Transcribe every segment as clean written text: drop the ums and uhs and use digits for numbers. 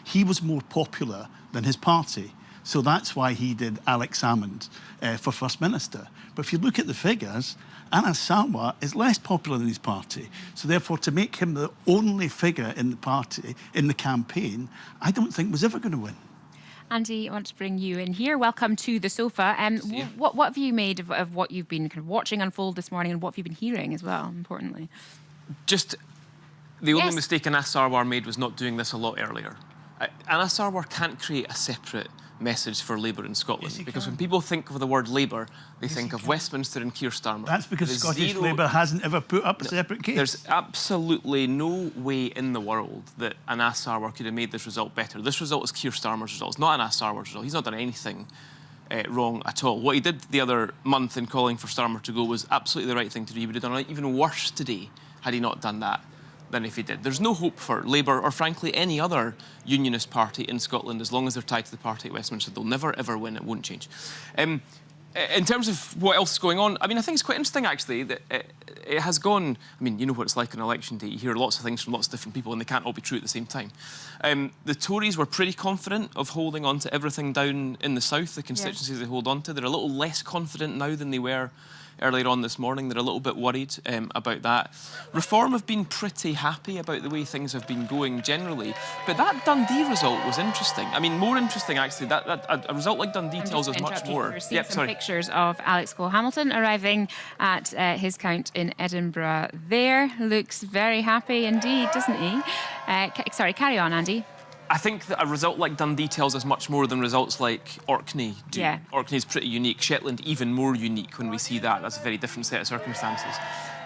he was more popular than his party. So that's why he did Alex Salmond for First Minister. But if you look at the figures, Anas Sarwar is less popular than his party. So therefore, to make him the only figure in the party, in the campaign, I don't think was ever going to win. Andy, I want to bring you in here. Welcome to the sofa. What have you made of what you've been kind of watching unfold this morning, and what have you been hearing as well, importantly? Just the only mistake Anas Sarwar made was not doing this a lot earlier. Anas Sarwar can't create a separate message for Labour in Scotland, because when people think of the word Labour, they think of Westminster and Keir Starmer. That's because Scottish Labour hasn't ever put up a separate case. There's absolutely no way in the world that Anas Sarwar could have made this result better. This result is Keir Starmer's result. It's not Anas Sarwar's result. He's not done anything wrong at all. What he did the other month in calling for Starmer to go was absolutely the right thing to do. He would have done it even worse today had he not done that than if he did. There's no hope for Labour or, frankly, any other unionist party in Scotland as long as they're tied to the party at Westminster. They'll never, ever win. It won't change. In terms of what else is going on, I mean, I think it's quite interesting, actually, that it has gone... I mean, you know what it's like on election day. You hear lots of things from lots of different people and they can't all be true at the same time. The Tories were pretty confident of holding on to everything down in the south, the constituencies they hold on to. They're a little less confident now than they were earlier on this morning. They're a little bit worried about that. Reform have been pretty happy about the way things have been going generally, but that Dundee result was interesting. I mean, more interesting, actually. A result like Dundee tells us much more. We're seeing some pictures of Alex Cole-Hamilton arriving at his count in Edinburgh there. Looks very happy indeed, doesn't he? Sorry, carry on, Andy. I think that a result like Dundee tells us much more than results like Orkney do. Yeah. Orkney's pretty unique. Shetland, even more unique when we see that. That's a very different set of circumstances.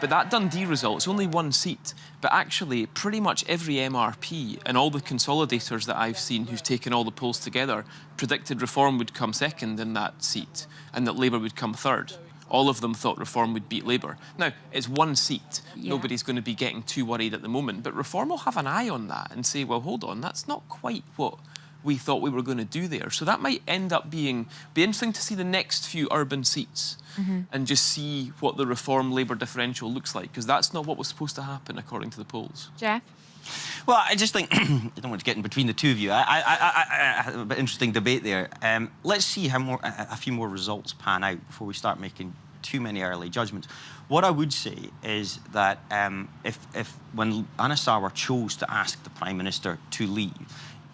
But that Dundee result, it's only one seat, but actually pretty much every MRP and all the consolidators that I've seen who've taken all the polls together predicted Reform would come second in that seat and that Labour would come third. All of them thought Reform would beat Labour. Now, it's one seat. Yeah. Nobody's going to be getting too worried at the moment, but Reform will have an eye on that and say, well, hold on, that's not quite what we thought we were going to do there. So that might end up be interesting to see the next few urban seats and just see what the Reform-Labour differential looks like, because that's not what was supposed to happen, according to the polls. Jeff? Well, I just think, I don't want to get in between the two of you. I had a bit interesting debate there. Let's see how a few more results pan out before we start making too many early judgments. What I would say is that when Anas Sarwar chose to ask the Prime Minister to leave,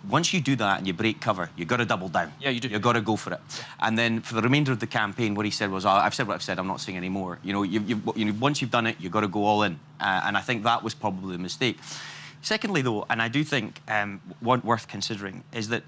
once you do that and you break cover, you've got to double down. Yeah, you do. You've got to go for it. Yeah. And then for the remainder of the campaign, what he said was, I've said what I've said, I'm not saying any more. You know, once you've done it, you've got to go all in. And I think that was probably the mistake. Secondly, though, and I do think one worth considering, is that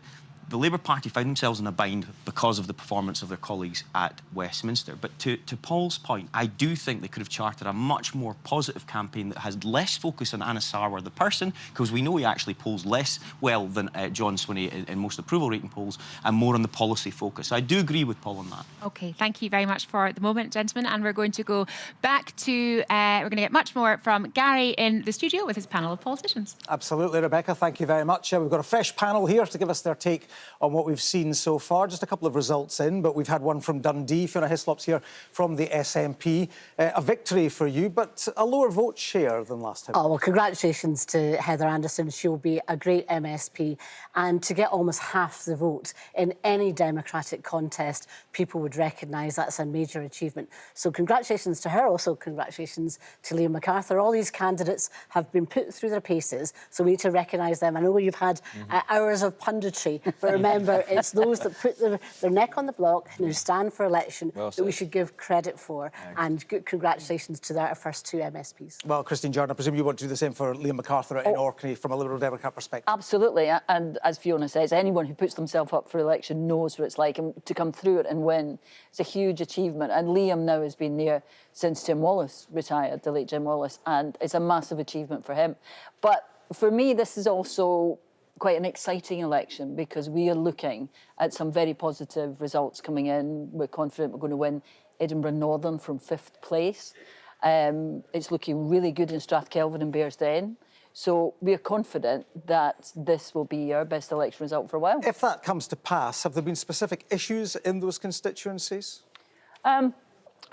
the Labour Party found themselves in a bind because of the performance of their colleagues at Westminster. But to Paul's point, I do think they could have charted a much more positive campaign that has less focus on Anas Sarwar, the person, because we know he actually polls less well than John Swinney in most approval rating polls, and more on the policy focus. I do agree with Paul on that. OK, thank you very much for the moment, gentlemen. And we're going to go back to, we're going to get much more from Gary in the studio with his panel of politicians. Absolutely, Rebecca. Thank you very much. We've got a fresh panel here to give us their take on what we've seen so far. Just a couple of results in, but we've had one from Dundee. Fiona Hislop's here from the SNP. A victory for you, but a lower vote share than last time. Oh, well, congratulations to Heather Anderson. She'll be a great MSP. And to get almost half the vote in any democratic contest, people would recognise that's a major achievement. So congratulations to her. Also, congratulations to Liam MacArthur. All these candidates have been put through their paces, so we need to recognise them. I know you've had hours of punditry, but remember, it's those that put their neck on the block and who stand for election that we should give credit for. And good congratulations to our first two MSPs. Well, Christine Jordan, I presume you want to do the same for Liam MacArthur in Orkney from a Liberal Democrat perspective. Absolutely. And as Fiona says, anyone who puts themselves up for election knows what it's like. And to come through it and win, it's a huge achievement. And Liam now has been there since Jim Wallace retired, the late Jim Wallace, and it's a massive achievement for him. But for me, this is also quite an exciting election because we are looking at some very positive results coming in. We're confident we're going to win Edinburgh Northern from 5th place. It's looking really good in Strathkelvin and Bearsden. So we're confident that this will be our best election result for a while. If that comes to pass, have there been specific issues in those constituencies?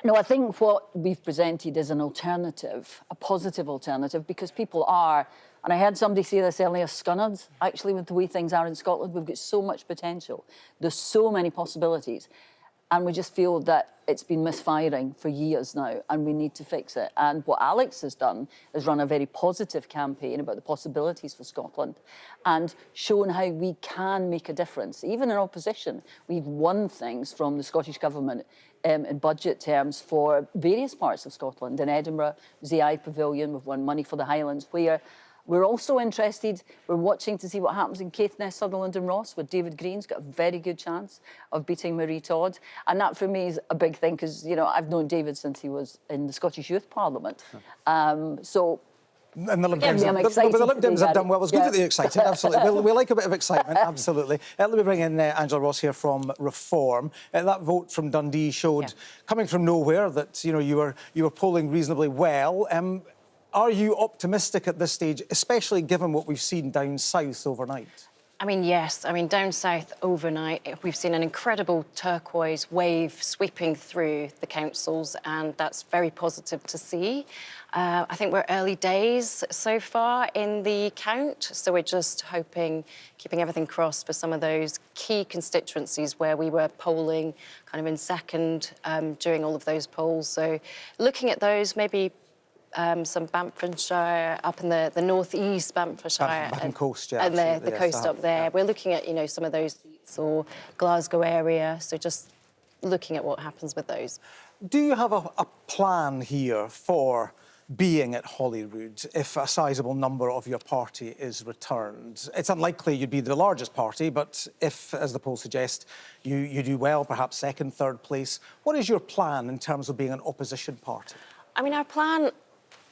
No, I think what we've presented is an alternative, a positive alternative, because people are And I heard somebody say this earlier, scunnered, actually, with the way things are in Scotland. We've got so much potential. There's so many possibilities. And we just feel that it's been misfiring for years now, and we need to fix it. And what Alex has done is run a very positive campaign about the possibilities for Scotland and shown how we can make a difference. Even in opposition, we've won things from the Scottish Government in budget terms for various parts of Scotland. In Edinburgh, the Eye Pavilion, we've won money for the Highlands, where we're also interested, we're watching to see what happens in Caithness, Sutherland and Ross, where David Green's got a very good chance of beating Marie Todd. And that, for me, is a big thing, because, you know, I've known David since he was in the Scottish Youth Parliament. So... And the Lib Dems, the Lib Dems have done well. It's good that they're excited, absolutely. We like a bit of excitement, absolutely. Let me bring in Angela Ross here from Reform. That vote from Dundee showed, coming from nowhere, that you were polling reasonably well. Are you optimistic at this stage, especially given what we've seen down south overnight? I mean, yes. I mean, down south overnight, we've seen an incredible turquoise wave sweeping through the councils, and that's very positive to see. I think we're early days so far in the count, so we're just hoping, keeping everything crossed for some of those key constituencies where we were polling kind of in second during all of those polls. So looking at those, maybe some Bamfordshire, up in the northeast Bamfordshire. And coast, yeah. And the coast up there. We're looking at, some of those seats, or Glasgow area, so just looking at what happens with those. Do you have a plan here for being at Holyrood if a sizable number of your party is returned? It's unlikely you'd be the largest party, but if, as the poll suggests, you do well, perhaps second, third place, what is your plan in terms of being an opposition party? I mean, our plan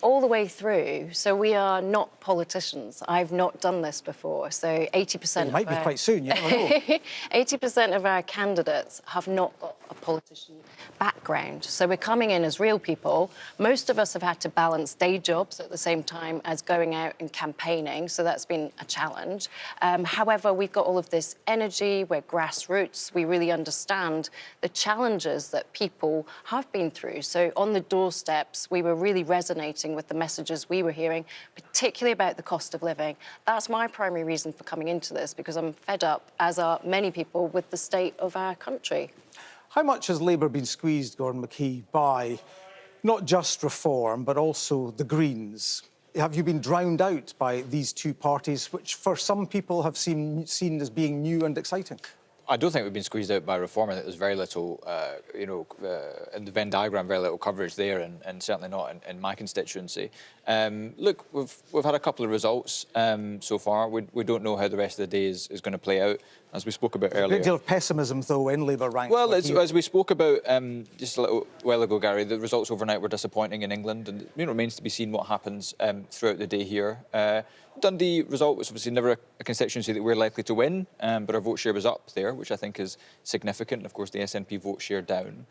all the way through, so we are not politicians. I've not done this before, so 80%... It might be quite soon, you never know. 80% of our candidates have not got a politician background, so we're coming in as real people. Most of us have had to balance day jobs at the same time as going out and campaigning, so that's been a challenge. However, we've got all of this energy, we're grassroots, we really understand the challenges that people have been through. So on the doorsteps, we were really resonating with the messages we were hearing, particularly about the cost of living. That's my primary reason for coming into this, because I'm fed up, as are many people, with the state of our country. How much has Labour been squeezed, Gordon McKee, by not just Reform, but also the Greens? Have you been drowned out by these two parties, which for some people have seen as being new and exciting? I don't think we've been squeezed out by Reform. I think there's very little, in the Venn diagram, very little coverage there, and certainly not in my constituency. Look, we've had a couple of results so far. We don't know how the rest of the day is going to play out, as we spoke about earlier. A great deal of pessimism, though, in Labour ranks. Well, as we spoke about just a little while ago, Gary, the results overnight were disappointing in England, and it remains to be seen what happens throughout the day here. Dundee result was obviously never a constituency that we're likely to win, but our vote share was up there, which I think is significant. And of course, the SNP vote share down.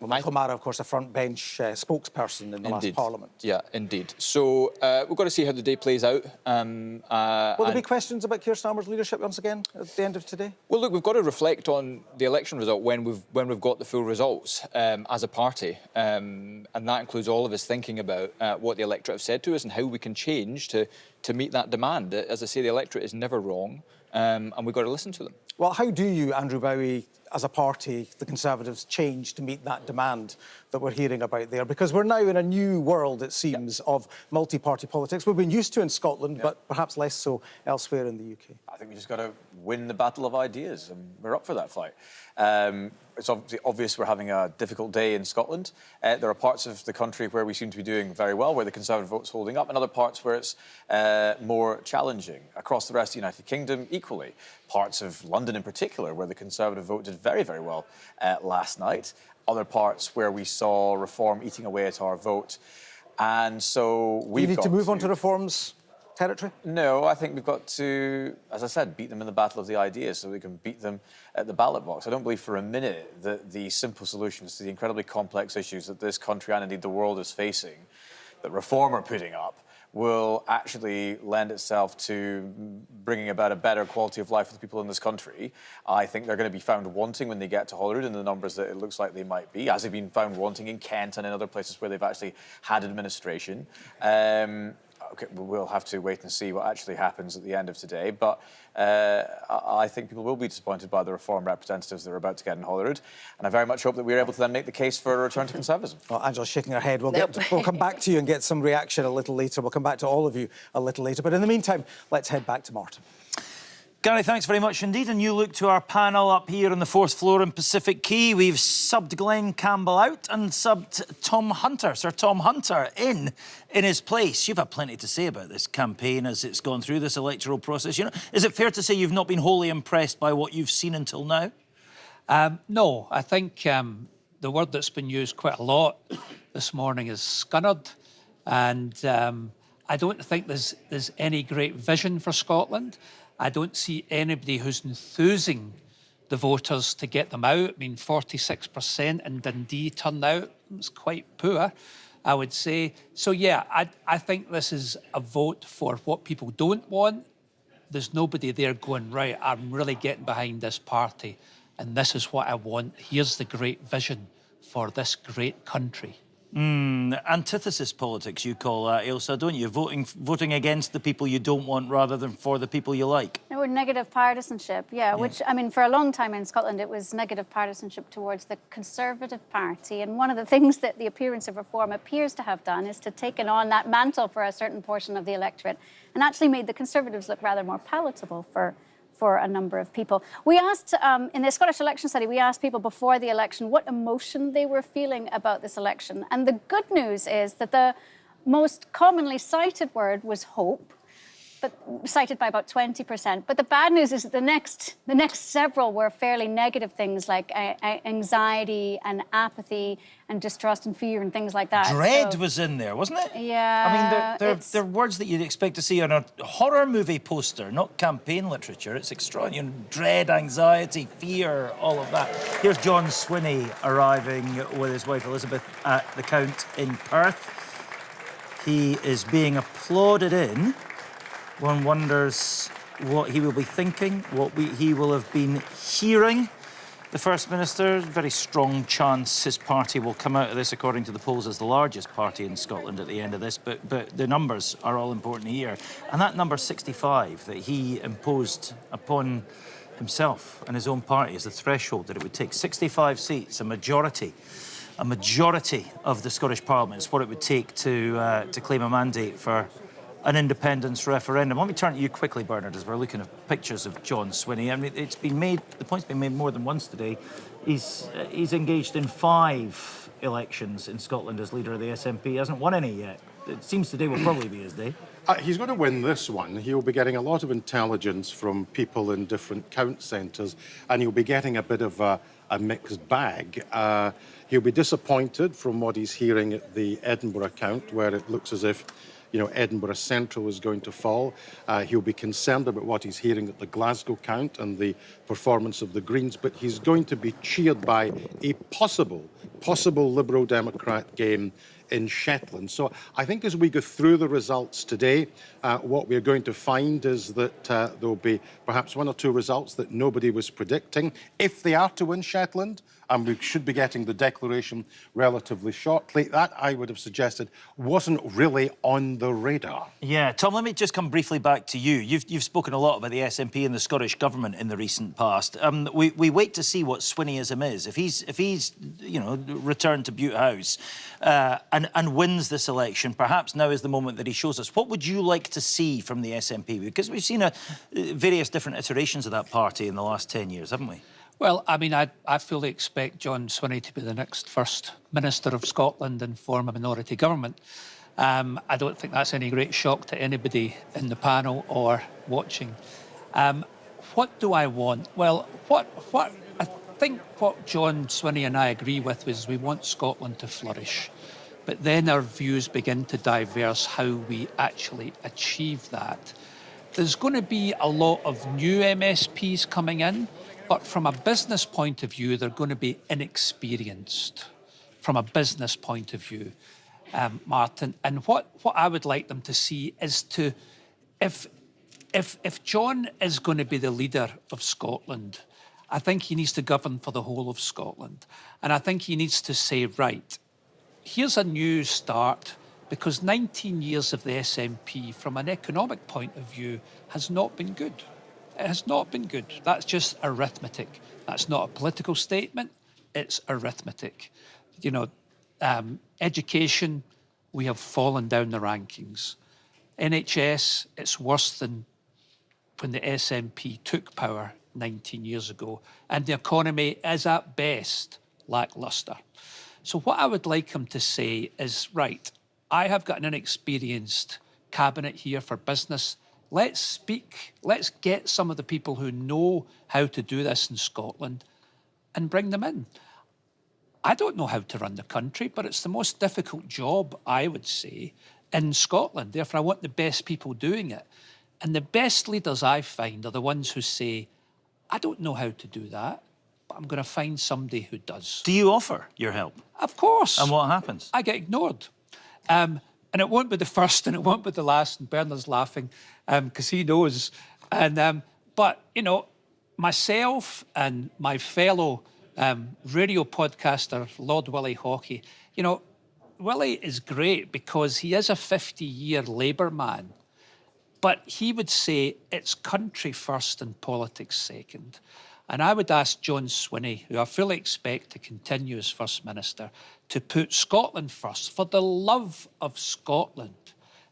Michael Mara, of course, a front bench spokesperson in the last Parliament. Yeah, indeed. So we've got to see how the day plays out. Will there be questions about Keir Starmer's leadership once again at the end of today? Well, look, we've got to reflect on the election result when we've got the full results as a party, and that includes all of us thinking about what the electorate have said to us and how we can change to meet that demand. As I say, the electorate is never wrong, and we've got to listen to them. Well, how do you, Andrew Bowie, as a party, the Conservatives, change to meet that demand that we're hearing about there? Because we're now in a new world, it seems, of multi-party politics. We've been used to in Scotland, but perhaps less so elsewhere in the UK. I think we just got to win the battle of ideas, and we're up for that fight. It's obvious we're having a difficult day in Scotland. There are parts of the country where we seem to be doing very well, where the Conservative vote's holding up, and other parts where it's more challenging. Across the rest of the United Kingdom, equally. Parts of London in particular, where the Conservative vote did very, very well last night. Other parts where we saw Reform eating away at our vote. And so we've got to... You need to move on to Reform's territory? No, I think we've got to, as I said, beat them in the battle of the ideas so we can beat them at the ballot box. I don't believe for a minute that the simple solutions to the incredibly complex issues that this country and indeed the world is facing, that Reform are putting up, will actually lend itself to bringing about a better quality of life for the people in this country. I think they're going to be found wanting when they get to Holyrood in the numbers that it looks like they might be, as they've been found wanting in Kent and in other places where they've actually had administration. okay, we'll have to wait and see what actually happens at the end of today. But I think people will be disappointed by the Reform representatives that are about to get in Holyrood. And I very much hope that we're able to then make the case for a return to Conservatism. Well, Angela's shaking her head. We'll come back to you and get some reaction a little later. We'll come back to all of you a little later. But in the meantime, let's head back to Martin. Gary, thanks very much indeed. A new look to our panel up here on the 4th floor in Pacific Quay. We've subbed Glenn Campbell out and subbed Tom Hunter, Sir Tom Hunter, in his place. You've had plenty to say about this campaign as it's gone through this electoral process. You know, is it fair to say you've not been wholly impressed by what you've seen until now? No, I think the word that's been used quite a lot this morning is scunnered, and I don't think there's any great vision for Scotland. I don't see anybody who's enthusing the voters to get them out. I mean, 46% in Dundee turnout. It's quite poor, I would say. So, yeah, I think this is a vote for what people don't want. There's nobody there going, right, I'm really getting behind this party, and this is what I want. Here's the great vision for this great country. Antithesis politics, you call that, Ailsa, don't you? Voting against the people you don't want rather than for the people you like. No, negative partisanship, yeah, which, I mean, for a long time in Scotland, it was negative partisanship towards the Conservative Party. And one of the things that the appearance of Reform appears to have done is to taken on that mantle for a certain portion of the electorate and actually made the Conservatives look rather more palatable for a number of people. We asked, in the Scottish election study, we asked people before the election what emotion they were feeling about this election. And the good news is that the most commonly cited word was hope, but cited by about 20%. But the bad news is that the next several were fairly negative things like anxiety and apathy and distrust and fear and things like that. Dread was in there, wasn't it? Yeah. I mean, they're words that you'd expect to see on a horror movie poster, not campaign literature. It's extraordinary. You know, dread, anxiety, fear, all of that. Here's John Swinney arriving with his wife Elizabeth at the Count in Perth. He is being applauded in. One wonders what he will be thinking, what he will have been hearing. The First Minister, very strong chance his party will come out of this, according to the polls, as the largest party in Scotland at the end of this. But the numbers are all important here. And that number 65 that he imposed upon himself and his own party is the threshold that it would take. 65 seats, a majority of the Scottish Parliament is what it would take to claim a mandate for an independence referendum. Let me turn to you quickly, Bernard, as we're looking at pictures of John Swinney. I mean, it's been made, the point's been made more than once today. He's engaged in 5 elections in Scotland as leader of the SNP. He hasn't won any yet. It seems today will probably be his day. He's going to win this one. He'll be getting a lot of intelligence from people in different count centres, and he'll be getting a bit of a mixed bag. He'll be disappointed from what he's hearing at the Edinburgh count, where it looks as if Edinburgh Central is going to fall. He'll be concerned about what he's hearing at the Glasgow count and the performance of the Greens, but he's going to be cheered by a possible Liberal Democrat game in Shetland. So I think as we go through the results today, what we're going to find is that there'll be perhaps 1 or 2 results that nobody was predicting. If they are to win Shetland, and we should be getting the declaration relatively shortly, that, I would have suggested, wasn't really on the radar. Yeah, Tom, let me just come briefly back to you. You've spoken a lot about the SNP and the Scottish Government in the recent past. We wait to see what Swinneyism is. If he's returned to Bute House and wins this election, perhaps now is the moment that he shows us. What would you like to see from the SNP? Because we've seen various different iterations of that party in the last 10 years, haven't we? Well, I mean, I fully expect John Swinney to be the next First Minister of Scotland and form a minority government. I don't think that's any great shock to anybody in the panel or watching. What do I want? Well, I think what John Swinney and I agree with is we want Scotland to flourish. But then our views begin to diverse how we actually achieve that. There's going to be a lot of new MSPs coming in, but from a business point of view, they're going to be inexperienced from a business point of view, Martin. And what I would like them to see is if John is going to be the leader of Scotland, I think he needs to govern for the whole of Scotland. And I think he needs to say, right, here's a new start. because 19 years of the SNP, from an economic point of view, has not been good. It has not been good. That's just arithmetic. That's not a political statement. It's arithmetic. You know, education, we have fallen down the rankings. NHS, it's worse than when the SNP took power 19 years ago. And the economy is at best lacklustre. So what I would like him to say is, right, I have got an inexperienced cabinet here for business. Let's speak, let's get some of the people who know how to do this in Scotland and bring them in. I don't know how to run the country, but it's the most difficult job, I would say, in Scotland. Therefore, I want the best people doing it. And the best leaders I find are the ones who say, I don't know how to do that, but I'm going to find somebody who does. Do you offer your help? Of course. And what happens? I get ignored. And it won't be the first and it won't be the last. And Bernard's laughing because he knows. And but, you know, myself and my fellow radio podcaster, Lord Willie Hawkey, you know, Willie is great because he is a 50-year Labour man. But he would say it's country first and politics second. And I would ask John Swinney, who I fully expect to continue as First Minister, to put Scotland first. For the love of Scotland,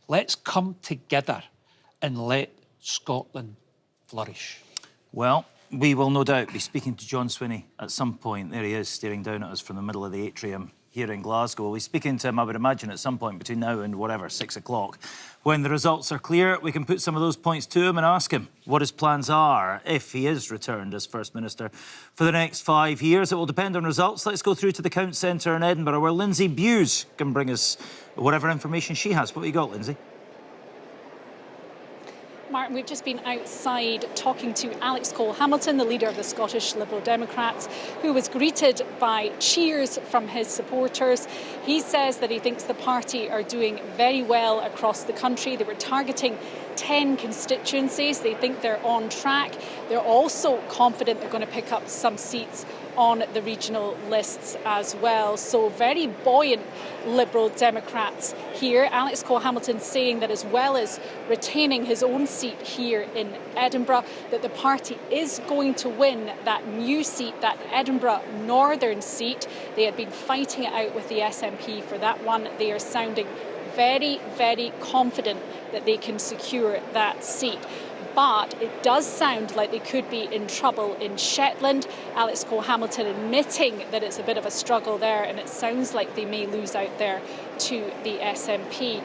let's come together and let Scotland flourish. Well, we will no doubt be speaking to John Swinney at some point. There he is, staring down at us from the middle of the atrium here in Glasgow. We'll be speaking to him, I would imagine, at some point between now and whatever, 6 o'clock. When the results are clear, we can put some of those points to him and ask him what his plans are if he is returned as First Minister for the next 5 years. It will depend on results. Let's go through to the Count Centre in Edinburgh, where Lindsay Bewes can bring us whatever information she has. What have you got, Lindsay? Martin, we've just been outside talking to Alex Cole-Hamilton, the leader of the Scottish Liberal Democrats, who was greeted by cheers from his supporters. He says that he thinks the party are doing very well across the country. They were targeting 10 constituencies. They think they're on track. They're also confident they're going to pick up some seats on the regional lists as well. So very buoyant Liberal Democrats here. Alex Cole-Hamilton saying that as well as retaining his own seat here in Edinburgh, that the party is going to win that new seat, that Edinburgh Northern seat. They had been fighting it out with the SNP for that one. They are sounding very, very confident that they can secure that seat. But it does sound like they could be in trouble in Shetland. Alex Cole-Hamilton admitting that it's a bit of a struggle there, and it sounds like they may lose out there to the SNP.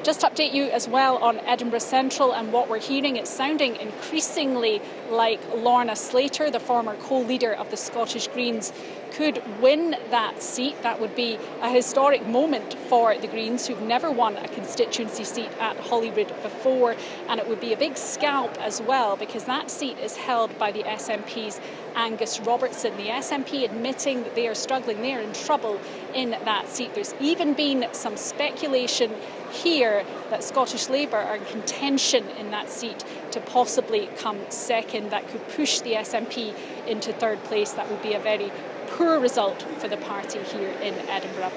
Just to update you as well on Edinburgh Central and what we're hearing, it's sounding increasingly like Lorna Slater, the former co-leader of the Scottish Greens, could win that seat. That would be a historic moment for the Greens, who've never won a constituency seat at Holyrood before, and it would be a big scalp as well, because that seat is held by the SNP's Angus Robertson. The SNP admitting that they are struggling, they are in trouble in that seat. There's even been some speculation here that Scottish Labour are in contention in that seat to possibly come second. That could push the SNP into third place. That would be a very poor result for the party here in Edinburgh.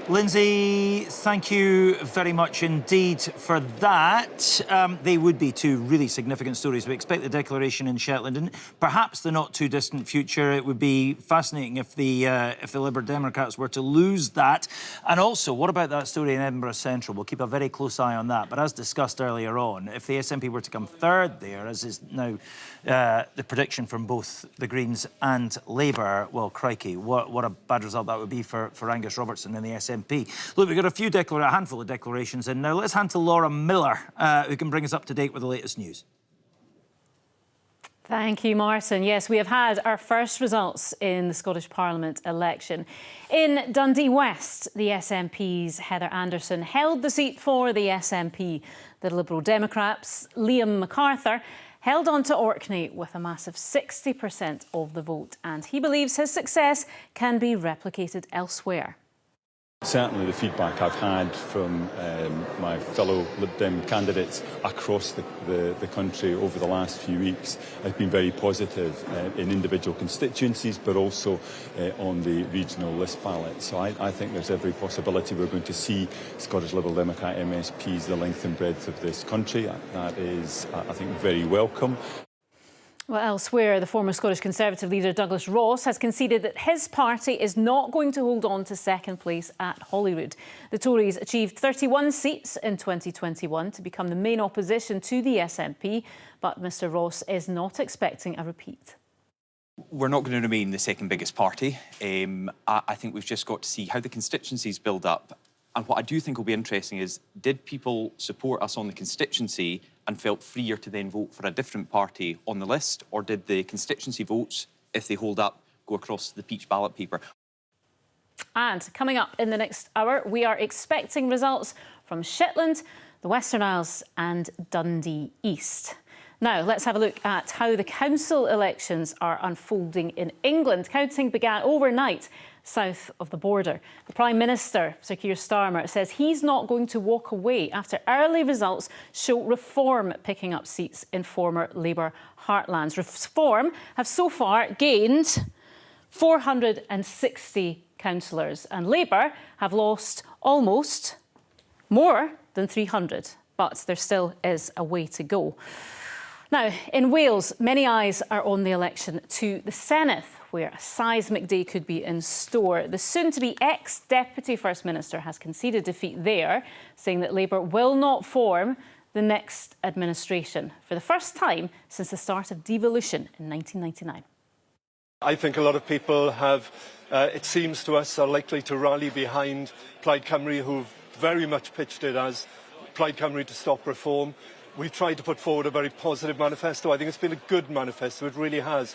Lindsay, thank you very much indeed for that. They would be two really significant stories. We expect the declaration in Shetland in perhaps the not too distant future. It would be fascinating if the Liberal Democrats were to lose that. And also, what about that story in Edinburgh Central? We'll keep a very close eye on that. But as discussed earlier on, if the SNP were to come third there, as is now the prediction from both the Greens and Labour, well, crikey, what a bad result that would be for Angus Robertson and the SNP. Look, we've got a handful of declarations in now. Let's hand to Laura Miller, who can bring us up to date with the latest news. Thank you, Martin. Yes, we have had our first results in the Scottish Parliament election. In Dundee West, the SNP's Heather Anderson held the seat for the SNP. The Liberal Democrats, Liam MacArthur, held on to Orkney with a massive 60% of the vote, and he believes his success can be replicated elsewhere. Certainly the feedback I've had from my fellow Lib Dem candidates across the country over the last few weeks has been very positive in individual constituencies, but also on the regional list ballot. So I think there's every possibility we're going to see Scottish Liberal Democrat MSPs the length and breadth of this country. That is, I think, very welcome. Well, elsewhere, the former Scottish Conservative leader Douglas Ross has conceded that his party is not going to hold on to second place at Holyrood. The Tories achieved 31 seats in 2021 to become the main opposition to the SNP, but Mr Ross is not expecting a repeat. We're not going to remain the second biggest party. I think we've just got to see how the constituencies build up. And what I do think will be interesting is, did people support us on the constituency and felt freer to then vote for a different party on the list, or did the constituency votes, if they hold up, go across the peach ballot paper? And coming up in the next hour, we are expecting results from Shetland, the Western Isles and Dundee East. Now, let's have a look at how the council elections are unfolding in England. Counting began overnight south of the border. The Prime Minister, Sir Keir Starmer, says he's not going to walk away after early results show Reform picking up seats in former Labour heartlands. Reform have so far gained 460 councillors, and Labour have lost almost more than 300, but there still is a way to go. Now, in Wales, many eyes are on the election to the Senedd, where a seismic day could be in store. The soon-to-be ex-Deputy First Minister has conceded defeat there, saying that Labour will not form the next administration for the first time since the start of devolution in 1999. I think a lot of people have, it seems to us, are likely to rally behind Plaid Cymru, who've very much pitched it as Plaid Cymru to stop reform. We've tried to put forward a very positive manifesto. I think it's been a good manifesto, it really has.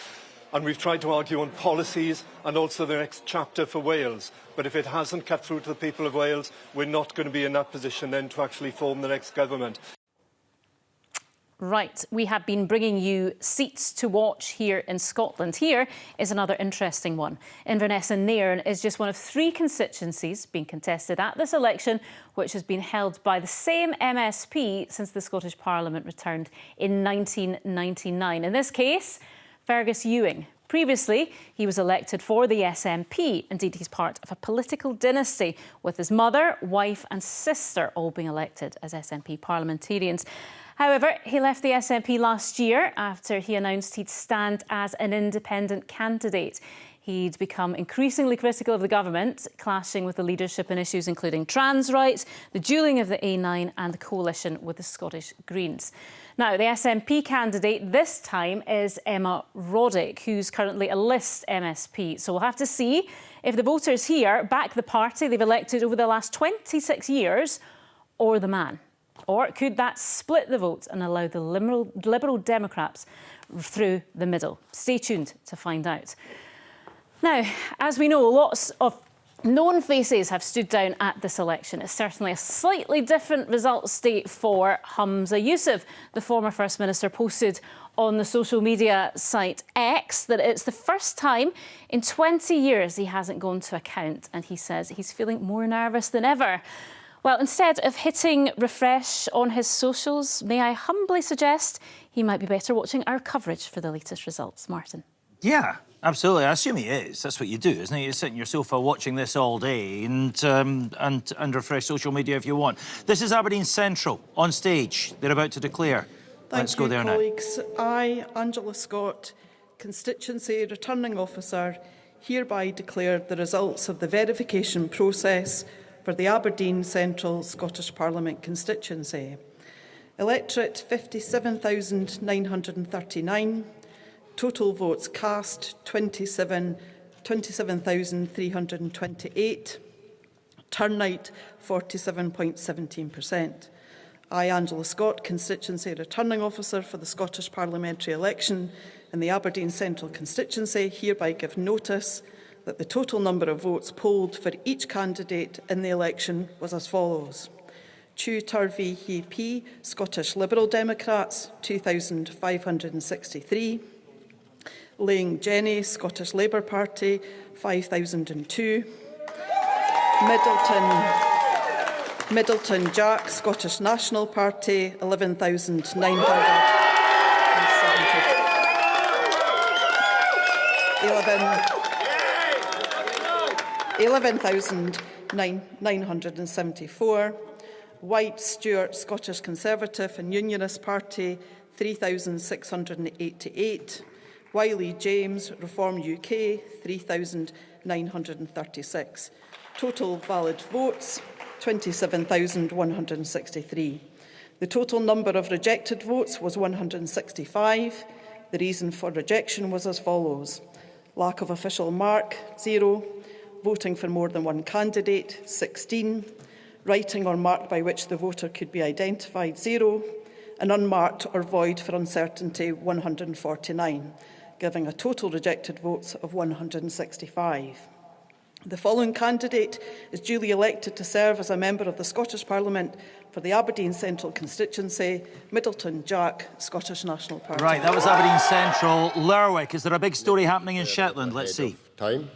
And we've tried to argue on policies and also the next chapter for Wales. But if it hasn't cut through to the people of Wales, we're not going to be in that position then to actually form the next government. Right, we have been bringing you seats to watch here in Scotland. Here is another interesting one. Inverness and Nairn is just one of 3 constituencies being contested at this election, which has been held by the same MSP since the Scottish Parliament returned in 1999. In this case, Fergus Ewing. Previously, he was elected for the SNP. Indeed, he's part of a political dynasty, with his mother, wife and sister all being elected as SNP parliamentarians. However, he left the SNP last year after he announced he'd stand as an independent candidate. He'd become increasingly critical of the government, clashing with the leadership in issues including trans rights, the dualling of the A9 and the coalition with the Scottish Greens. Now, the SNP candidate this time is Emma Roddick, who's currently a list MSP. So we'll have to see if the voters here back the party they've elected over the last 26 years or the man. Or could that split the vote and allow the Liberal Democrats through the middle? Stay tuned to find out. Now, as we know, lots of known faces have stood down at this election. It's certainly a slightly different results day for Humza Yousaf. The former First Minister posted on the social media site X that it's the first time in 20 years he hasn't gone to account, and he says he's feeling more nervous than ever. Well, instead of hitting refresh on his socials, may I humbly suggest he might be better watching our coverage for the latest results. Martin. Yeah, absolutely. I assume he is. That's what you do, isn't it? You sit on your sofa watching this all day and refresh social media if you want. This is Aberdeen Central on stage. They're about to declare. Let's go there now. Colleagues. I, Angela Scott, Constituency Returning Officer, hereby declare the results of the verification process for the Aberdeen Central Scottish Parliament constituency. Electorate 57,939. Total votes cast 27,328. Turnout 47.17%. I, Angela Scott, Constituency Returning Officer for the Scottish Parliamentary election in the Aberdeen Central constituency, hereby give notice that the total number of votes polled for each candidate in the election was as follows. Chu Turvey He P, Scottish Liberal Democrats, 2,563. Ling Jenny, Scottish Labour Party, 5,002. Middleton Jack, Scottish National Party, 11,974. White Stewart, Scottish Conservative and Unionist Party, 3,688. Wiley James, Reform UK, 3,936. Total valid votes, 27,163. The total number of rejected votes was 165. The reason for rejection was as follows: lack of official mark, 0. Voting for more than one candidate, 16. Writing or mark by which the voter could be identified, 0. And unmarked or void for uncertainty, 149, giving a total rejected votes of 165. The following candidate is duly elected to serve as a member of the Scottish Parliament for the Aberdeen Central constituency. Middleton Jack, Scottish National Party. Right, that was Aberdeen Central. Lerwick, is there a big story happening in Shetland? Let's see. Time.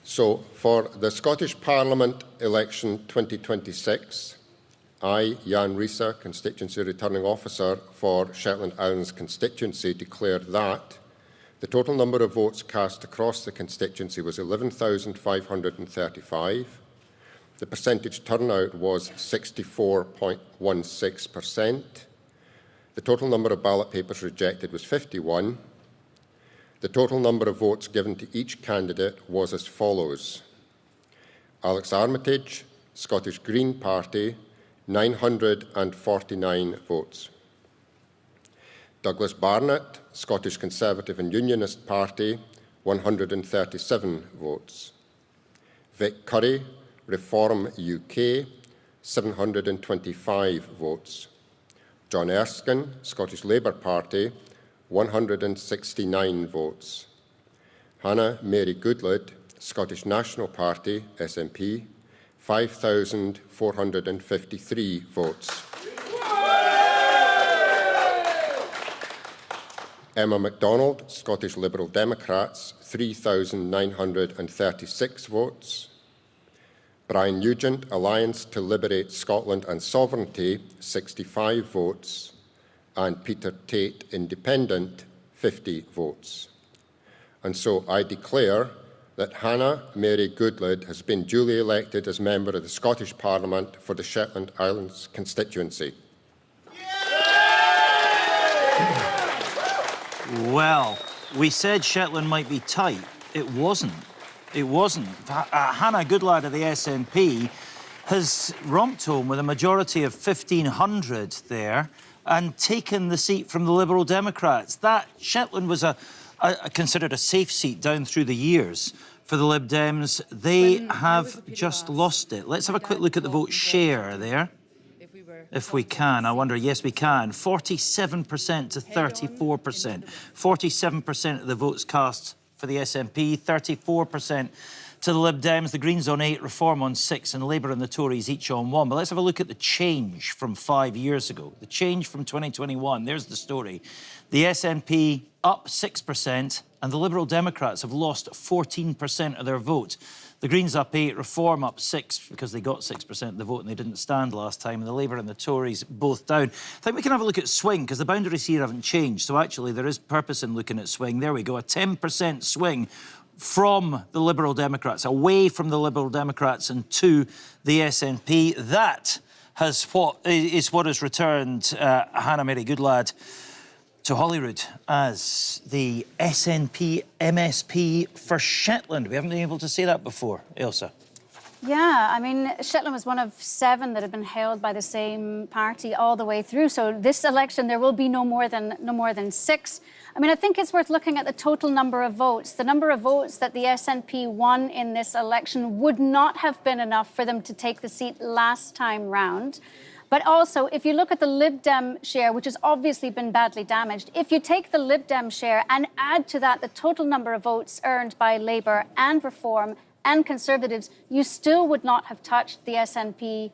So, for the Scottish Parliament election 2026, I, Jan Risa, constituency returning officer for Shetland Islands constituency, declare that the total number of votes cast across the constituency was 11,535. The percentage turnout was 64.16%. The total number of ballot papers rejected was 51. The total number of votes given to each candidate was as follows: Alex Armitage, Scottish Green Party, 949 votes. Douglas Barnett, Scottish Conservative and Unionist Party, 137 votes. Vic Curry, Reform UK, 725 votes. John Erskine, Scottish Labour Party, 169 votes. Hannah Mary Goodlad, Scottish National Party, SNP, 5,453 votes. Emma MacDonald, Scottish Liberal Democrats, 3,936 votes. Brian Nugent, Alliance to Liberate Scotland and Sovereignty, 65 votes. And Peter Tate, Independent, 50 votes. And so I declare that Hannah Mary Goodlad has been duly elected as member of the Scottish Parliament for the Shetland Islands constituency. Well, we said Shetland might be tight. It wasn't. It wasn't. Hannah Goodlad of the SNP has romped home with a majority of 1,500 there and taken the seat from the Liberal Democrats. That Shetland was considered a safe seat down through the years for the Lib Dems. They have just lost it. Let's have a quick look at the vote share there. If we can, I wonder, yes, we can. 47% to 34%. 47% of the votes cast for the SNP, 34% to the Lib Dems, the Greens on 8, Reform on 6, and Labour and the Tories each on 1. But let's have a look at the change from 5 years ago. The change from 2021, there's the story. The SNP up 6%, and the Liberal Democrats have lost 14% of their vote. The Greens up 8, Reform up 6, because they got 6% of the vote and they didn't stand last time, and the Labour and the Tories both down. I think we can have a look at swing, because the boundaries here haven't changed, so actually there is purpose in looking at swing. There we go, a 10% swing from the Liberal Democrats, away from the Liberal Democrats and to the SNP. That is what has returned Hannah Mary Goodlad to Holyrood as the SNP MSP for Shetland. We haven't been able to say that before. Ailsa. Yeah, I mean, Shetland was one of 7 that had been held by the same party all the way through. So this election, there will be no more than 6. I mean, I think it's worth looking at the total number of votes. The number of votes that the SNP won in this election would not have been enough for them to take the seat last time round. But also, if you look at the Lib Dem share, which has obviously been badly damaged, if you take the Lib Dem share and add to that the total number of votes earned by Labour and Reform and Conservatives, you still would not have touched the SNP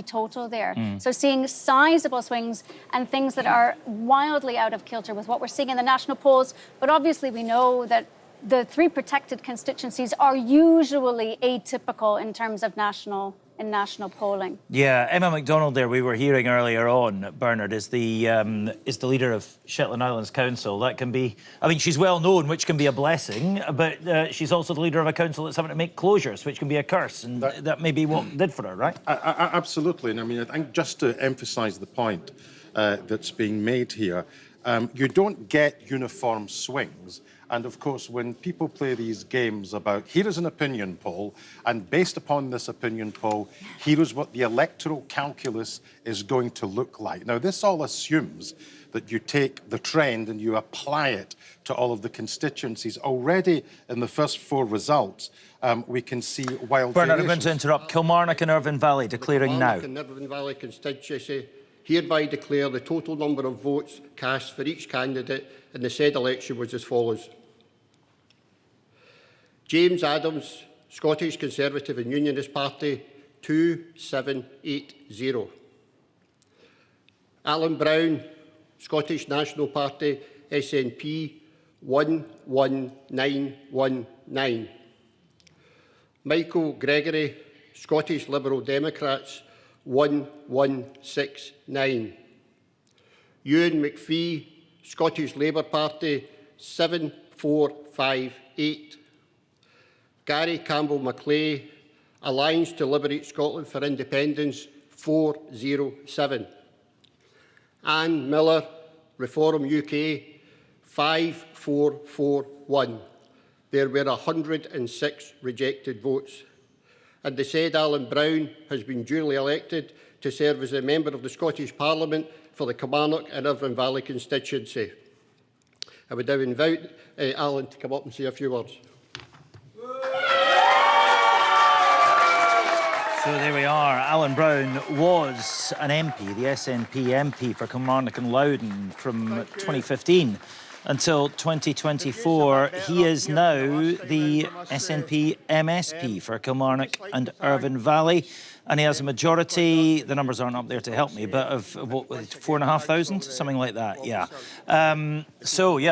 total there. So seeing sizable swings and things that are wildly out of kilter with what we're seeing in the national polls. But obviously we know that the 3 protected constituencies are usually atypical in terms of national polling. Yeah, Emma MacDonald there, we were hearing earlier on, Bernard, is the leader of Shetland Islands Council. That can be, I mean, she's well known, which can be a blessing, but she's also the leader of a council that's having to make closures, which can be a curse, and that may be what did for her, right? Absolutely, and I mean, I think just to emphasise the point that's being made here, you don't get uniform swings. And of course, when people play these games about, here is an opinion poll, and based upon this opinion poll, here is what the electoral calculus is going to look like. Now, this all assumes that you take the trend and you apply it to all of the constituencies. Already in the first 4 results, we can see wild Bernard, I'm going to interrupt. Kilmarnock and Irvine Valley declaring now. Kilmarnock and Irvine Valley constituency hereby declare the total number of votes cast for each candidate in the said election was as follows. James Adams, Scottish Conservative and Unionist Party, 2780. Alan Brown, Scottish National Party, SNP, 11919. Michael Gregory, Scottish Liberal Democrats, 1169. Ewan McPhee, Scottish Labour Party, 7458. Gary Campbell-Macleay, Alliance to Liberate Scotland for Independence, 407. Anne Miller, Reform UK, 5441. There were 106 rejected votes. And the said Alan Brown has been duly elected to serve as a member of the Scottish Parliament for the Kilmarnock and Irvine Valley constituency. I would now invite Alan to come up and say a few words. So there we are. Alan Brown was an MP, the SNP MP for Kilmarnock and Loudoun from 2015 until 2024. He is now the SNP MSP for Kilmarnock and Irvine Valley. And he has a majority, the numbers aren't up there to help me, but of what, 4,500, something like that, yeah.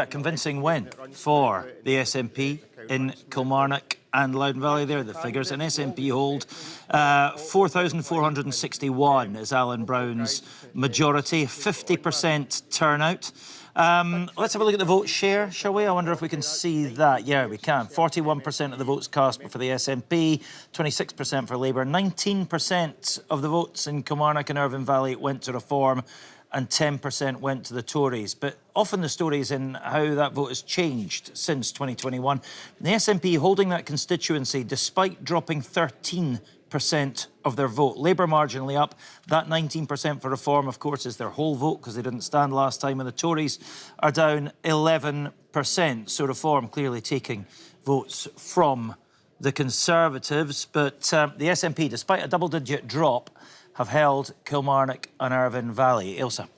Convincing win for the SNP in Kilmarnock and Loudoun Valley. There are the figures. An SNP hold 4,461 is Alan Brown's majority, 50% turnout. Let's have a look at the vote share, shall we? I wonder if we can see that. Yeah, we can. 41% of the votes cast were for the SNP, 26% for Labour, 19% of the votes in Kilmarnock and Irvine Valley went to Reform, and 10% went to the Tories. But often the story is in how that vote has changed since 2021. The SNP holding that constituency despite dropping 13% of their vote. Labour marginally up. That 19% for Reform, of course, is their whole vote because they didn't stand last time, and the Tories are down 11%. So Reform clearly taking votes from the Conservatives. But the SNP, despite a double-digit drop, have held Kilmarnock and Irvine Valley. Ailsa.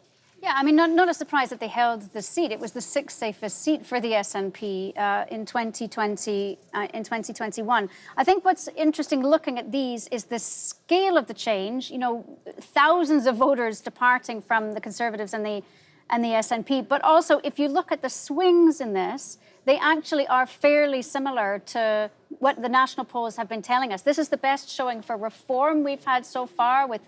Yeah, I mean, not a surprise that they held the seat. It was the 6th safest seat for the SNP in 2021. I think what's interesting looking at these is the scale of the change. You know, thousands of voters departing from the Conservatives and the SNP. But also, if you look at the swings in this, they actually are fairly similar to what the national polls have been telling us. This is the best showing for Reform we've had so far with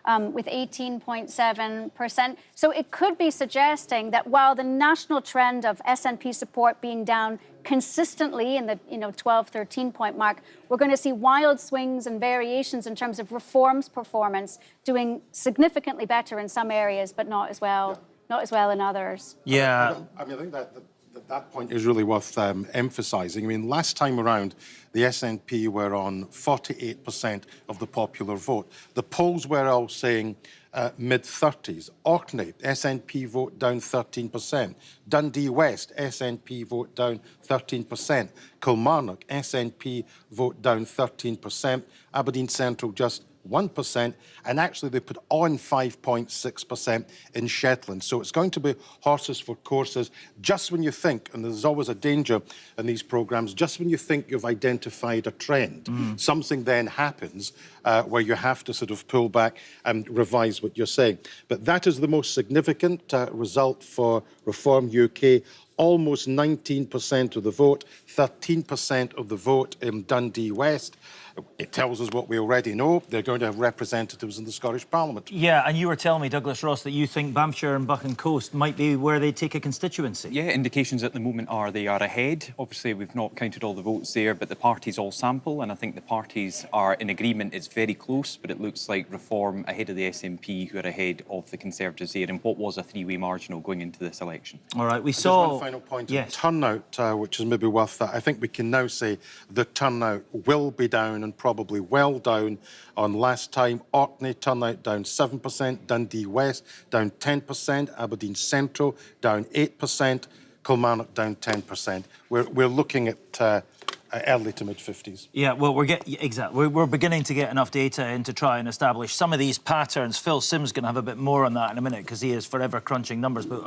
18.7%. So it could be suggesting that while the national trend of SNP support being down consistently in the 12, 13 point mark, we're going to see wild swings and variations in terms of Reform's performance doing significantly better in some areas, but not as well in others. Yeah. I mean, I think that point is really worth emphasising. I mean, last time around, the SNP were on 48% of the popular vote. The polls were all saying mid-30s. Orkney, SNP vote down 13%. Dundee West, SNP vote down 13%. Kilmarnock, SNP vote down 13%. Aberdeen Central just 1%, and actually they put on 5.6% in Shetland. So it's going to be horses for courses. Just when you think, and there's always a danger in these programmes, just when you think you've identified a trend, something then happens where you have to sort of pull back and revise what you're saying. But that is the most significant result for Reform UK. almost 19% of the vote, 13% of the vote in Dundee West. It tells us what we already know. They're going to have representatives in the Scottish Parliament. Yeah, and you were telling me, Douglas Ross, that you think Banffshire and Buchan Coast might be where they take a constituency. Yeah, indications at the moment are they are ahead. Obviously, we've not counted all the votes there, but the parties all sample, and I think the parties are in agreement. It's very close, but it looks like Reform ahead of the SNP, who are ahead of the Conservatives there, in what was a three-way marginal going into this election. All right, we Just saw... one final point yes. on turnout, which is maybe worth that. I think we can now say the turnout will be down and probably well down on last time. Orkney turnout down 7%, Dundee West down 10%, Aberdeen Central down 8%, Kilmarnock down 10%. We're looking at early to mid-50s. Yeah, well, we're beginning to get enough data in to try and establish some of these patterns. Phil Simms going to have a bit more on that in a minute because he is forever crunching numbers. But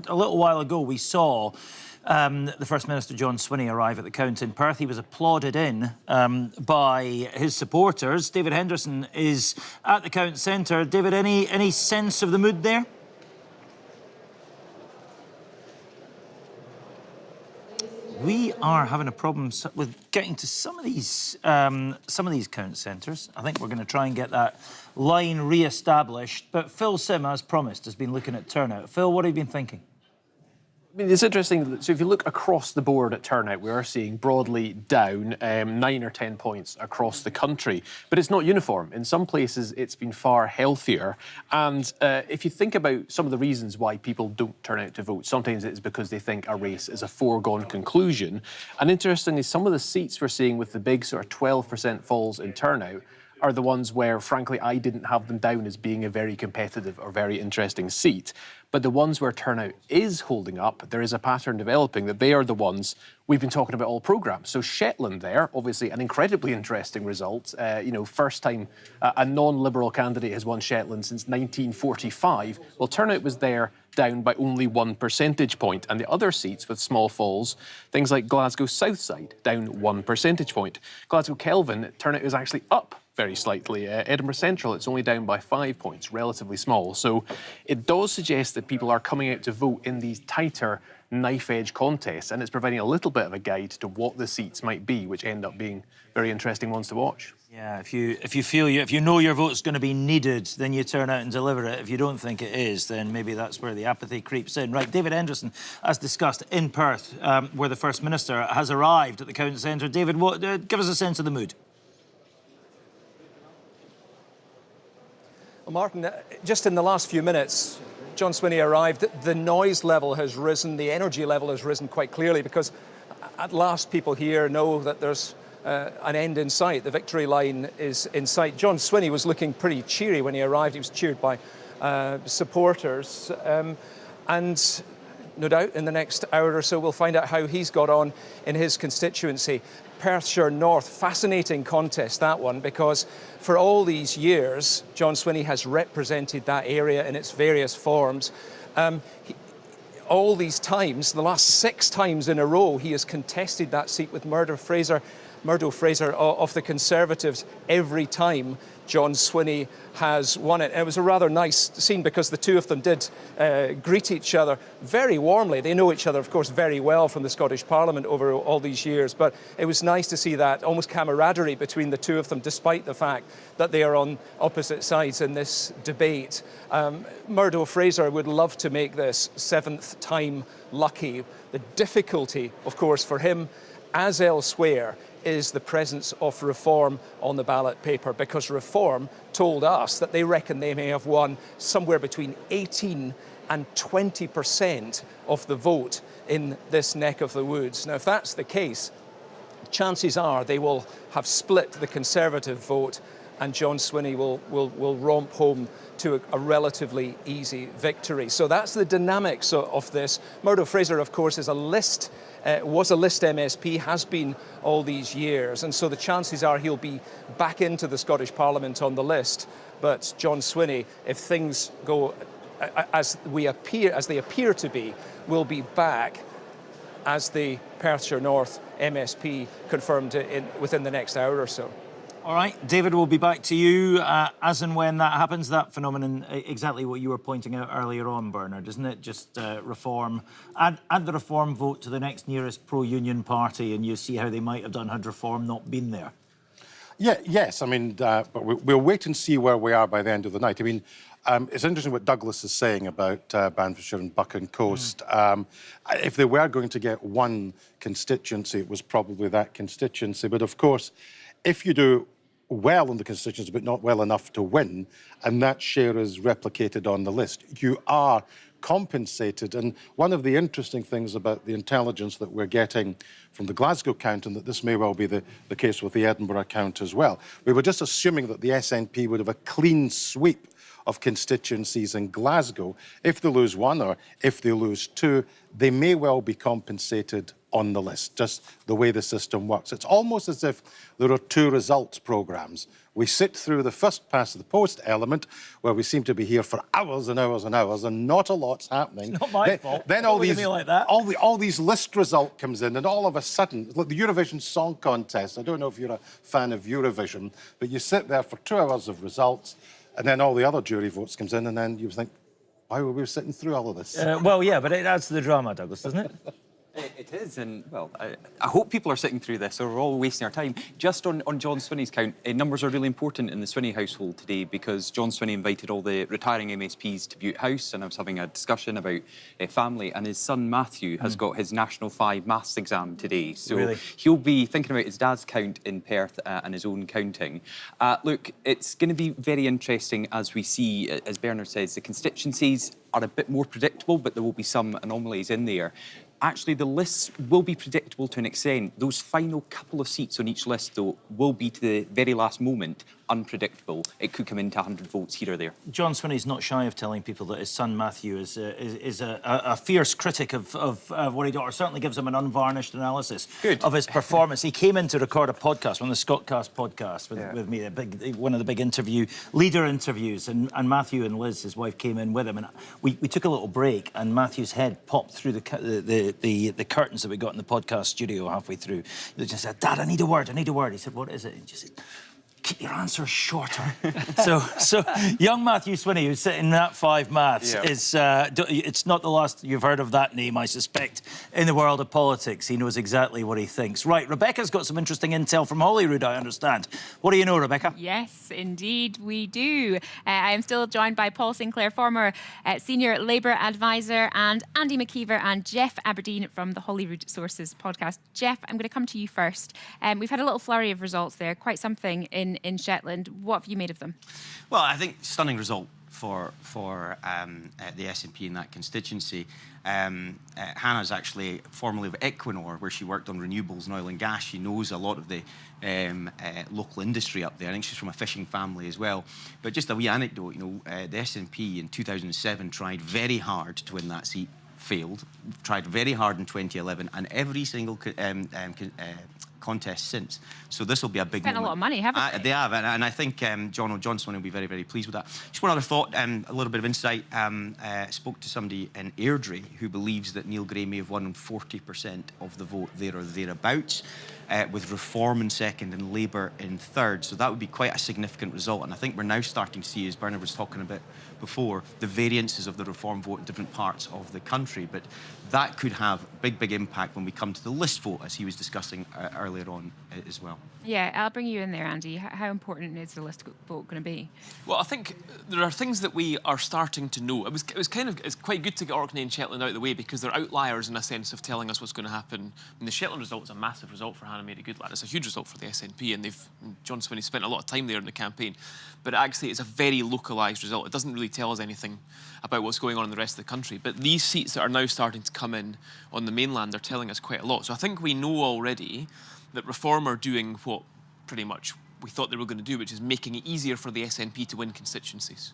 a little while ago, we saw the First Minister, John Swinney, arrive at the count in Perth. He was applauded in by his supporters. David Henderson is at the count centre. David, any sense of the mood there? We are having a problem with getting to some of these count centres. I think we're going to try and get that line re-established. But Phil Sim, as promised, has been looking at turnout. Phil, what have you been thinking? I mean, it's interesting. So if you look across the board at turnout, we are seeing broadly down 9 or 10 points across the country. But it's not uniform. In some places, it's been far healthier. And if you think about some of the reasons why people don't turn out to vote, sometimes it's because they think a race is a foregone conclusion. And interestingly, some of the seats we're seeing with the big sort of 12% falls in turnout are the ones where, frankly, I didn't have them down as being a very competitive or very interesting seat. But the ones where turnout is holding up, there is a pattern developing that they are the ones we've been talking about all programme. So Shetland there, obviously an incredibly interesting result. First time a non-Liberal candidate has won Shetland since 1945. Well, turnout was there down by only 1 percentage point. And the other seats with small falls, things like Glasgow Southside, down 1 percentage point. Glasgow Kelvin, turnout is actually up very slightly. Edinburgh Central, it's only down by 5 points, relatively small. So it does suggest that people are coming out to vote in these tighter knife-edge contests, and it's providing a little bit of a guide to what the seats might be, which end up being very interesting ones to watch. Yeah, if you know your vote's going to be needed, then you turn out and deliver it. If you don't think it is, then maybe that's where the apathy creeps in. Right, David Henderson, as discussed, in Perth, where the First Minister has arrived at the County Centre. David, give us a sense of the mood. Well, Martin, just in the last few minutes, John Swinney arrived. The noise level has risen, the energy level has risen quite clearly, because at last people here know that there's an end in sight. The victory line is in sight. John Swinney was looking pretty cheery when he arrived. He was cheered by supporters. And no doubt in the next hour or so we'll find out how he's got on in his constituency. Perthshire North, fascinating contest, that one, because for all these years, John Swinney has represented that area in its various forms. All these times, the last 6 times in a row, he has contested that seat with Murdo Fraser of the Conservatives. Every time John Swinney has won it. And it was a rather nice scene because the two of them did greet each other very warmly. They know each other, of course, very well from the Scottish Parliament over all these years, but it was nice to see that almost camaraderie between the two of them, despite the fact that they are on opposite sides in this debate. Murdo Fraser would love to make this 7th time lucky. The difficulty, of course, for him, as elsewhere, is the presence of Reform on the ballot paper, because Reform told us that they reckon they may have won somewhere between 18 and 20% of the vote in this neck of the woods. Now, if that's the case, chances are they will have split the Conservative vote and John Swinney will romp home to a relatively easy victory. So that's the dynamics of this. Murdo Fraser, of course, was a list MSP, has been all these years, and so the chances are he'll be back into the Scottish Parliament on the list. But John Swinney, if things go as they appear to be, will be back as the Perthshire North MSP, confirmed within the next hour or so. All right, David, we'll be back to you as and when that happens. That phenomenon, exactly what you were pointing out earlier on, Bernard, isn't it? Just reform, add the reform vote to the next nearest pro-union party, and you see how they might have done had reform not been there. Yeah, yes, I mean, but we'll wait and see where we are by the end of the night. I mean, it's interesting what Douglas is saying about Banffshire and Buchan Coast. If they were going to get one constituency, it was probably that constituency. But of course, if you do well in the constituency but not well enough to win, and that share is replicated on the list, you are compensated. And one of the interesting things about the intelligence that we're getting from the Glasgow count, and that this may well be the case with the Edinburgh count as well, we were just assuming that the SNP would have a clean sweep of constituencies in Glasgow. If they lose one or if they lose two, they may well be compensated on the list, just the way the system works. It's almost as if there are two results programmes. We sit through the first past the post element, where we seem to be here for hours and hours and hours, and not a lot's happening. It's not my fault. Then all these list result comes in, and all of a sudden, like the Eurovision Song Contest. I don't know if you're a fan of Eurovision, but you sit there for 2 hours of results, and then all the other jury votes comes in, and then you think, why were we sitting through all of this? Well, yeah, but it adds to the drama, Douglas, doesn't it? It is, and well, I hope people are sitting through this, or we're all wasting our time. Just on John Swinney's count, numbers are really important in the Swinney household today, because John Swinney invited all the retiring MSPs to Butte House, and I was having a discussion about family, and his son Matthew has got his National 5 maths exam today, so he'll be thinking about his dad's count in Perth and his own counting. Look, it's going to be very interesting as we see, as Bernard says, the constituencies are a bit more predictable, but there will be some anomalies in there. Actually, the lists will be predictable to an extent. Those final couple of seats on each list, though, will be to the very last moment unpredictable. It could come into 100 votes here or there. John Swinney's not shy of telling people that his son Matthew is a fierce critic of what he does, or certainly gives him an unvarnished analysis of his performance. He came in to record a podcast, one of the Scottcast podcasts with me, one of the big leader interviews, and Matthew and Liz, his wife, came in with him, and we took a little break, and Matthew's head popped through the curtains that we got in the podcast studio halfway through. He just said, "Dad, I need a word. He said, "What is it?" And he just said, "Keep your answers shorter." so young Matthew Swinney, who's sitting in that 5 maths, is it's not the last you've heard of that name, I suspect, in the world of politics. He knows exactly what he thinks. Right, Rebecca's got some interesting intel from Holyrood, I understand. What do you know, Rebecca? Yes, indeed we do. I am still joined by Paul Sinclair, former senior Labour advisor, and Andy McKeever and Jeff Aberdeen from the Holyrood Sources podcast. Jeff, I'm going to come to you first. We've had a little flurry of results there, quite something in Shetland. What have you made of them? Well, I think stunning result for the SNP in that constituency. Hannah's actually formerly of Equinor, where she worked on renewables and oil and gas. She knows a lot of the local industry up there. I think she's from a fishing family as well. But just a wee anecdote, the SNP in 2007 tried very hard to win that seat, failed, tried very hard in 2011, and every single contest since. So this will be a big Spent a lot of money, haven't they? They have, and I think John Swinney will be very, very pleased with that. Just one other thought, a little bit of insight. Spoke to somebody in Airdrie who believes that Neil Gray may have won 40% of the vote there or thereabouts, with Reform in second and Labour in third. So that would be quite a significant result. And I think we're now starting to see, as Bernard was talking about before, the variances of the Reform vote in different parts of the country. But that could have big impact when we come to the list vote, as he was discussing earlier on as well. Yeah, I'll bring you in there, Andy. How important is the list vote going to be? Well, I think there are things that we are starting to know. It's quite good to get Orkney and Shetland out of the way, because they're outliers in a sense of telling us what's going to happen. I mean, the Shetland result is a massive result for Hannah Mary Goodlad. It's a huge result for the SNP, and John Swinney spent a lot of time there in the campaign. But actually, it's a very localised result. It doesn't really tell us anything about what's going on in the rest of the country. But these seats that are now starting to come in on the mainland are telling us quite a lot. So I think we know already that Reform are doing what pretty much we thought they were going to do, which is making it easier for the SNP to win constituencies.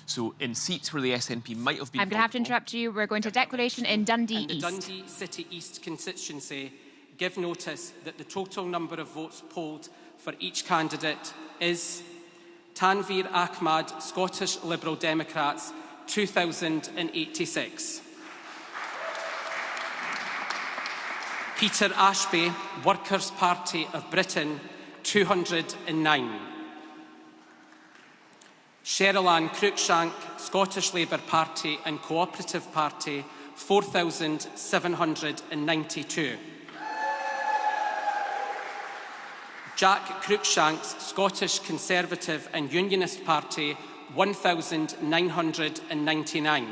So in seats where the SNP might have been... I'm going to have to interrupt you. We're going to declaration in Dundee East. The Dundee City East constituency give notice that the total number of votes polled for each candidate is Tanveer Ahmad, Scottish Liberal Democrats, 2,086. Peter Ashby, Workers' Party of Britain, 209. Cheryl Ann Cruikshank, Scottish Labour Party and Cooperative Party, 4,792. Jack Cruikshank's Scottish Conservative and Unionist Party, 1,999.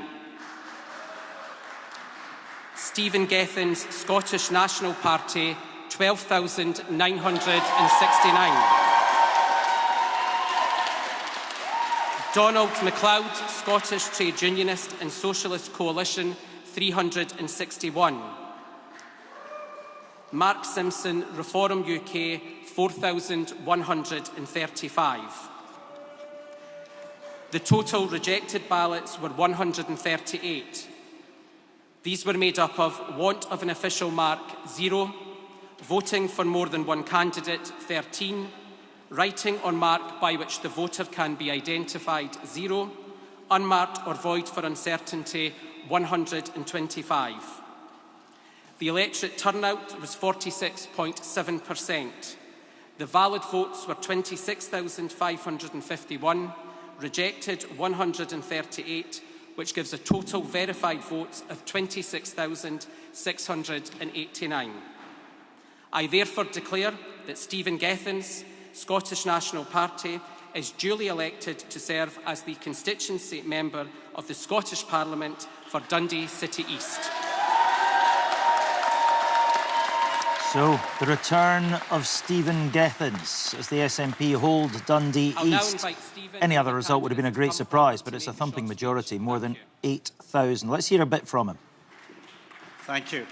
Stephen Gethin's Scottish National Party, 12,969. Donald MacLeod, Scottish Trade Unionist and Socialist Coalition, 361. Mark Simpson, Reform UK, 4,135. The total rejected ballots were 138. These were made up of want of an official mark, 0, voting for more than one candidate, 13, writing on mark by which the voter can be identified, 0, unmarked or void for uncertainty, 125. The electorate turnout was 46.7%. The valid votes were 26,551, rejected 138, which gives a total verified votes of 26,689. I therefore declare that Stephen Gethin's Scottish National Party is duly elected to serve as the constituency member of the Scottish Parliament for Dundee City East. So, the return of Stephen Gethins as the SNP hold Dundee East. Any other result would have been a great surprise, but it's a thumping majority, more than 8,000. Let's hear a bit from him. Thank you.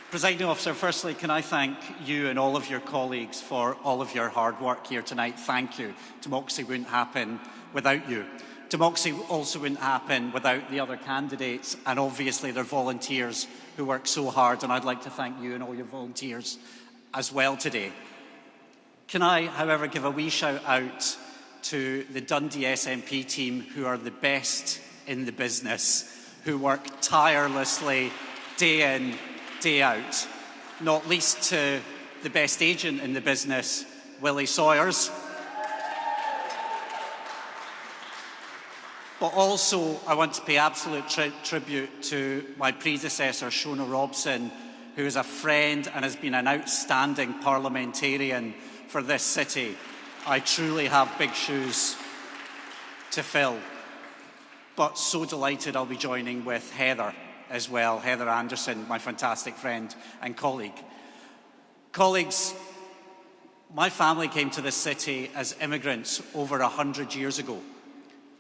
Presiding Officer, firstly, can I thank you and all of your colleagues for all of your hard work here tonight. Thank you. Democracy wouldn't happen without you. Democracy also wouldn't happen without the other candidates and obviously their volunteers who work so hard, and I'd like to thank you and all your volunteers as well today. Can I, however, give a wee shout out to the Dundee SNP team, who are the best in the business, who work tirelessly day in, day out, not least to the best agent in the business, Willie Sawyers. But also, I want to pay absolute tribute to my predecessor, Shona Robson, who is a friend and has been an outstanding parliamentarian for this city. I truly have big shoes to fill. But so delighted I'll be joining with Heather as well, Heather Anderson, my fantastic friend and colleague. Colleagues, my family came to this city as immigrants over 100 years ago.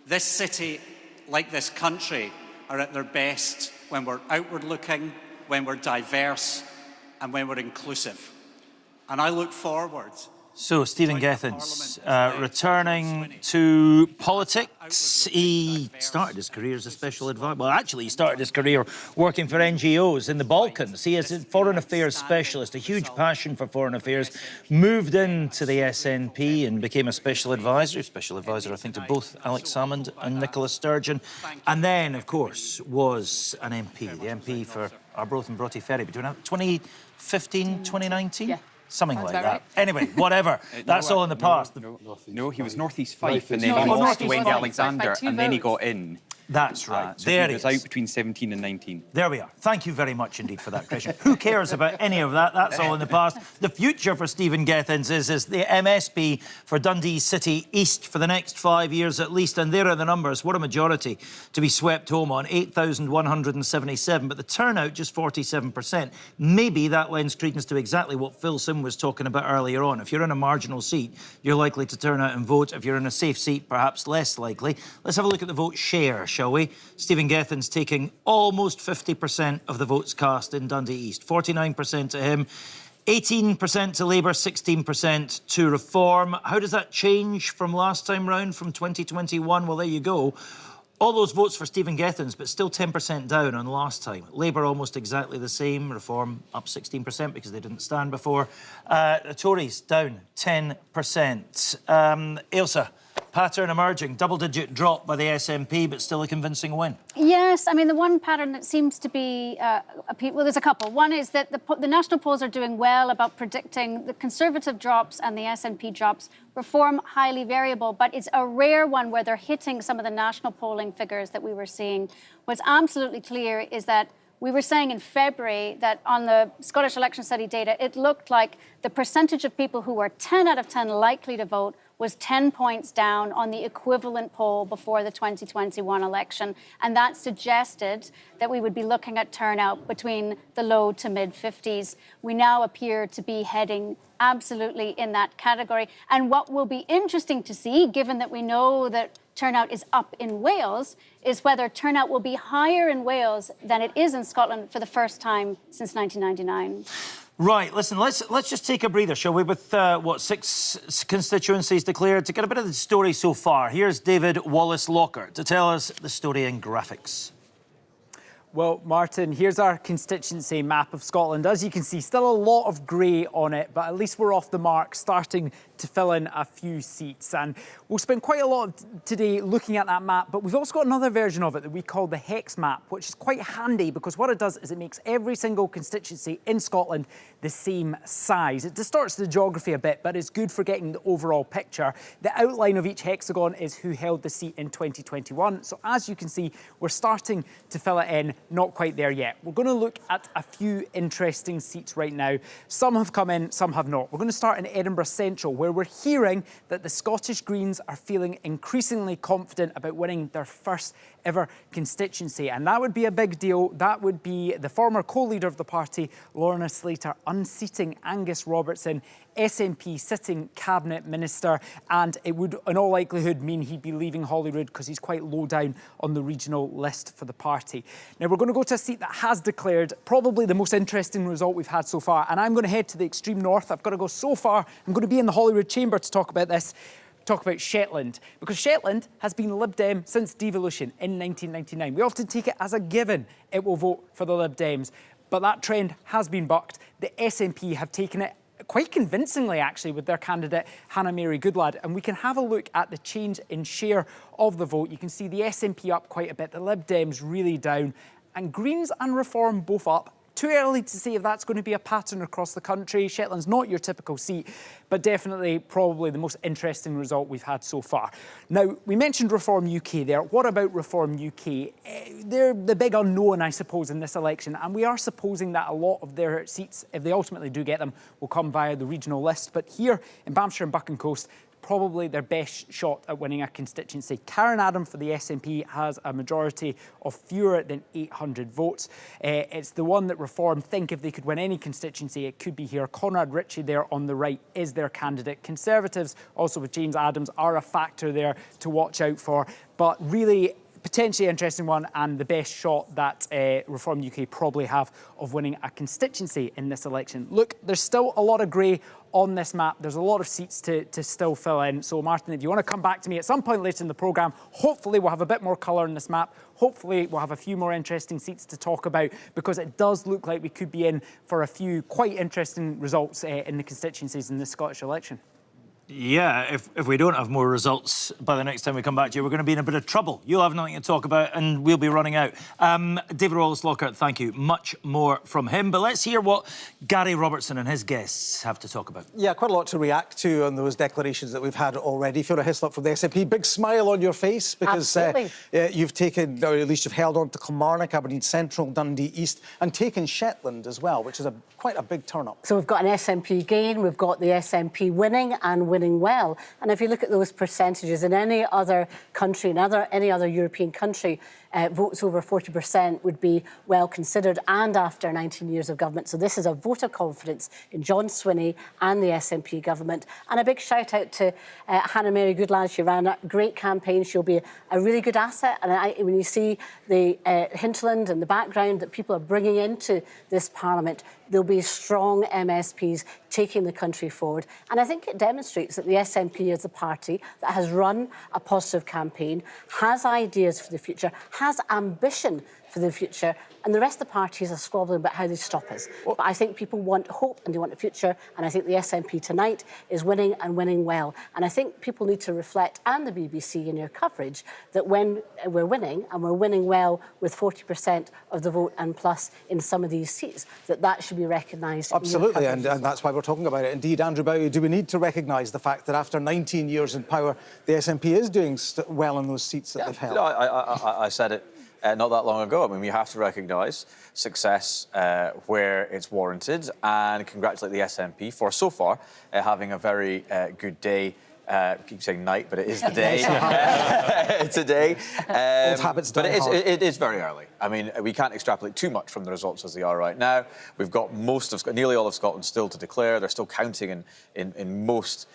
This city, like this country, are at their best when we're outward looking, when we're diverse, and when we're inclusive. And I look forward. So, Stephen Gethins, returning to politics. He started his career as a special advisor. Well, actually, he started his career working for NGOs in the Balkans. He is a foreign affairs specialist, a huge passion for foreign affairs. Moved into the SNP and became a special advisor. Special advisor, I think, to both Alex Salmond and Nicola Sturgeon. And then, of course, was an MP, the MP for Arbroath and Broughty Ferry between 2015, 2019? Yeah. Something like that. Right. Anyway, whatever. That's all in the past. No, he was North East Fife, and then he lost to Wendy Alexander, and then he got in. That's right. So there he was out between 17 and 19. There we are. Thank you very much indeed for that question. Who cares about any of that? That's all in the past. The future for Stephen Gethins is the MSP for Dundee City East for the next 5 years at least. And there are the numbers. What a majority to be swept home on, 8,177. But the turnout, just 47%. Maybe that lends credence to exactly what Phil Sim was talking about earlier on. If you're in a marginal seat, you're likely to turn out and vote. If you're in a safe seat, perhaps less likely. Let's have a look at the vote share, shall we? Stephen Gethins taking almost 50% of the votes cast in Dundee East. 49% to him, 18% to Labour, 16% to Reform. How does that change from last time round, from 2021? Well, there you go. All those votes for Stephen Gethins, but still 10% down on last time. Labour almost exactly the same. Reform up 16% because they didn't stand before. The Tories down 10%. Ailsa pattern emerging. Double-digit drop by the SNP, but still a convincing win. Yes, I mean, the one pattern that seems to be, well, there's a couple. One is that the national polls are doing well about predicting the Conservative drops and the SNP drops. Reform, highly variable, but it's a rare one where they're hitting some of the national polling figures that we were seeing. What's absolutely clear is that we were saying in February that on the Scottish election study data, it looked like the percentage of people who were 10 out of 10 likely to vote was 10 points down on the equivalent poll before the 2021 election. And that suggested that we would be looking at turnout between the low to mid 50s. We now appear to be heading absolutely in that category. And what will be interesting to see, given that we know that turnout is up in Wales, is whether turnout will be higher in Wales than it is in Scotland for the first time since 1999. Right, listen, let's just take a breather, shall we, with, 6 constituencies declared, to get a bit of the story so far. Here's David Wallace-Lockhart to tell us the story in graphics. Well, Martin, here's our constituency map of Scotland. As you can see, still a lot of grey on it, but at least we're off the mark, starting to fill in a few seats. And we'll spend quite a lot of today looking at that map, but we've also got another version of it that we call the hex map, which is quite handy because what it does is it makes every single constituency in Scotland the same size. It distorts the geography a bit, but it's good for getting the overall picture. The outline of each hexagon is who held the seat in 2021. So as you can see, we're starting to fill it in. Not quite there yet. We're going to look at a few interesting seats right now. Some have come in, some have not. We're going to start in Edinburgh Central, where we're hearing that the Scottish Greens are feeling increasingly confident about winning their first ever constituency. And that would be a big deal. That would be the former co-leader of the party, Lorna Slater, unseating Angus Robertson, SNP sitting cabinet minister, and it would in all likelihood mean he'd be leaving Holyrood because he's quite low down on the regional list for the party. Now we're going to go to a seat that has declared probably the most interesting result we've had so far, and I'm going to head to the extreme north. I've got to go so far. I'm going to be in the Holyrood chamber to talk about this. Talk about Shetland, because Shetland has been Lib Dem since devolution in 1999. We often take it as a given it will vote for the Lib Dems, but that trend has been bucked. The SNP have taken it quite convincingly, actually, with their candidate, Hannah Mary Goodlad. And we can have a look at the change in share of the vote. You can see the SNP up quite a bit, the Lib Dems really down, and Greens and Reform both up. Too early to say if that's going to be a pattern across the country. Shetland's not your typical seat, but definitely probably the most interesting result we've had so far. Now, we mentioned Reform UK there. What about Reform UK? They're the big unknown, I suppose, in this election, and we are supposing that a lot of their seats, if they ultimately do get them, will come via the regional list. But here in Banffshire and Buchan Coast, probably their best shot at winning a constituency. Karen Adam for the SNP has a majority of fewer than 800 votes. It's the one that Reform think if they could win any constituency, it could be here. Conrad Ritchie there on the right is their candidate. Conservatives, also with James Adams, are a factor there to watch out for. But really, potentially interesting one, and the best shot that Reform UK probably have of winning a constituency in this election. Look, there's still a lot of grey on this map. There's a lot of seats to still fill in. So, Martin, if you want to come back to me at some point later in the programme, hopefully we'll have a bit more colour in this map. Hopefully we'll have a few more interesting seats to talk about, because it does look like we could be in for a few quite interesting results in the constituencies in this Scottish election. Yeah, if we don't have more results by the next time we come back to you, we're going to be in a bit of trouble. You'll have nothing to talk about and we'll be running out. David Wallace-Lockhart, thank you. Much more from him. But let's hear what Gary Robertson and his guests have to talk about. Yeah, quite a lot to react to on those declarations that we've had already. Fiona Hislop from the SNP, big smile on your face because you've taken, or at least you've held on to Kilmarnock, Aberdeen Central, Dundee East, and taken Shetland as well, which is quite a big turn-up. So we've got an SNP gain, we've got the SNP winning and winning well. And if you look at those percentages in any other country, any other European country, votes over 40% would be well considered, and after 19 years of government. So this is a vote of confidence in John Swinney and the SNP government. And a big shout out to Hannah Mary Goodlad. She ran a great campaign. She'll be a really good asset. And when you see the hinterland and the background that people are bringing into this parliament, there'll be strong MSPs taking the country forward. And I think it demonstrates that the SNP is a party that has run a positive campaign, has ideas for the future, has ambition for the future. And the rest of the parties are squabbling about how they stop us. But I think people want hope and they want a future. And I think the SNP tonight is winning and winning well. And I think people need to reflect, and the BBC in your coverage, that when we're winning, and we're winning well with 40% of the vote and plus in some of these seats, that should be recognised. Absolutely, and that's why we're talking about it. Indeed, Andrew Bowie, do we need to recognise the fact that after 19 years in power, the SNP is doing well in those seats that they've held? You know, I said it not that long ago. I mean, we have to recognise success where it's warranted and congratulate the SNP for, so far, having a very good day. I keep saying night, but it is the day today. Old habits die but hard. it is very early. I mean, we can't extrapolate too much from the results as they are right now. We've got nearly all of Scotland still to declare. They're still counting in most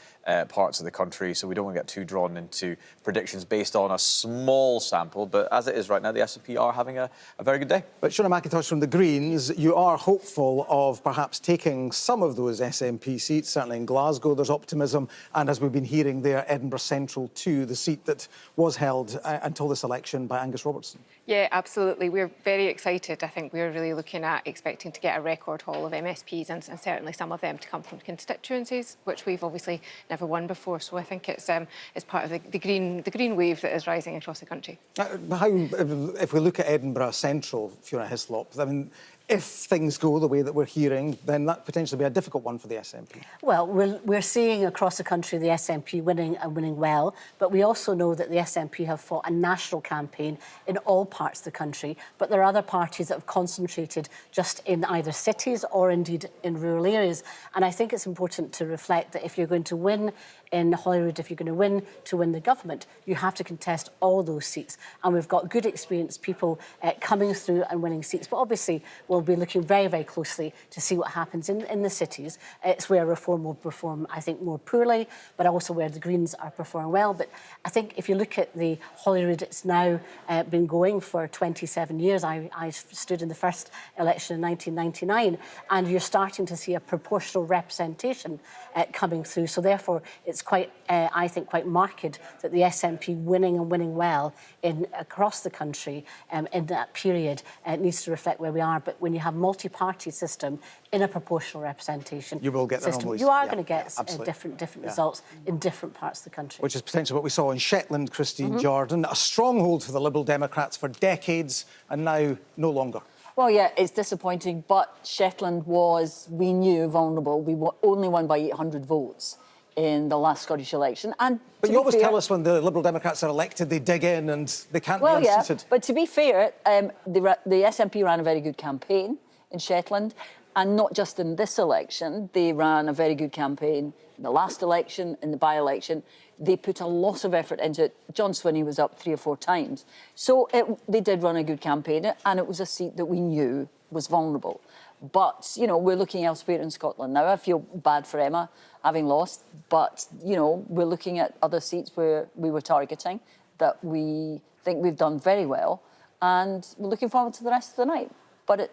parts of the country, so we don't want to get too drawn into predictions based on a small sample. But as it is right now, the SNP are having a very good day. But Shona McIntosh from the Greens, you are hopeful of perhaps taking some of those SNP seats. Certainly in Glasgow, there's optimism. And as we've been hearing there, Edinburgh Central too, the seat that was held until this election by Angus Robertson. Yeah, absolutely. We're very excited. I think we're really looking at expecting to get a record haul of MSPs and certainly some of them to come from constituencies, which we've obviously never won before. So I think it's part of the green wave that is rising across the country. If we look at Edinburgh Central, Fiona Hislop, I mean, if things go the way that we're hearing, then that potentially be a difficult one for the SNP. Well, we're seeing across the country the SNP winning and winning well, but we also know that the SNP have fought a national campaign in all parts of the country, but there are other parties that have concentrated just in either cities or indeed in rural areas. And I think it's important to reflect that if you're going to win in Holyrood, if you're going to win the government, you have to contest all those seats. And we've got good experienced people coming through and winning seats. But obviously, we'll be looking very, very closely to see what happens in the cities. It's where Reform will perform, I think, more poorly, but also where the Greens are performing well. But I think if you look at the Holyrood, it's now been going for 27 years. I stood in the first election in 1999, and you're starting to see a proportional representation coming through. So therefore, it's quite, I think, quite marked that the SNP winning and winning well across the country in that period needs to reflect where we are. But when you have multi-party system in a proportional representation, you will get system, anomalies. you are going to get different Yeah. results in different parts of the country. Which is potentially what we saw in Shetland, Christine Jordan, a stronghold for the Liberal Democrats for decades and now no longer. Well, yeah, it's disappointing, but Shetland was, we knew, vulnerable. We only won by 800 votes in the last Scottish election. But you always tell us when the Liberal Democrats are elected, they dig in and they can't be unseated. Yeah, but to be fair, the SNP ran a very good campaign in Shetland, and not just in this election. They ran a very good campaign in the last election, in the by-election. They put a lot of effort into it. John Swinney was up 3 or 4 times. So they did run a good campaign, and it was a seat that we knew was vulnerable. But, you know, we're looking elsewhere in Scotland now. I feel bad for Emma having lost, but, you know, we're looking at other seats where we were targeting that we think we've done very well, and we're looking forward to the rest of the night. But, it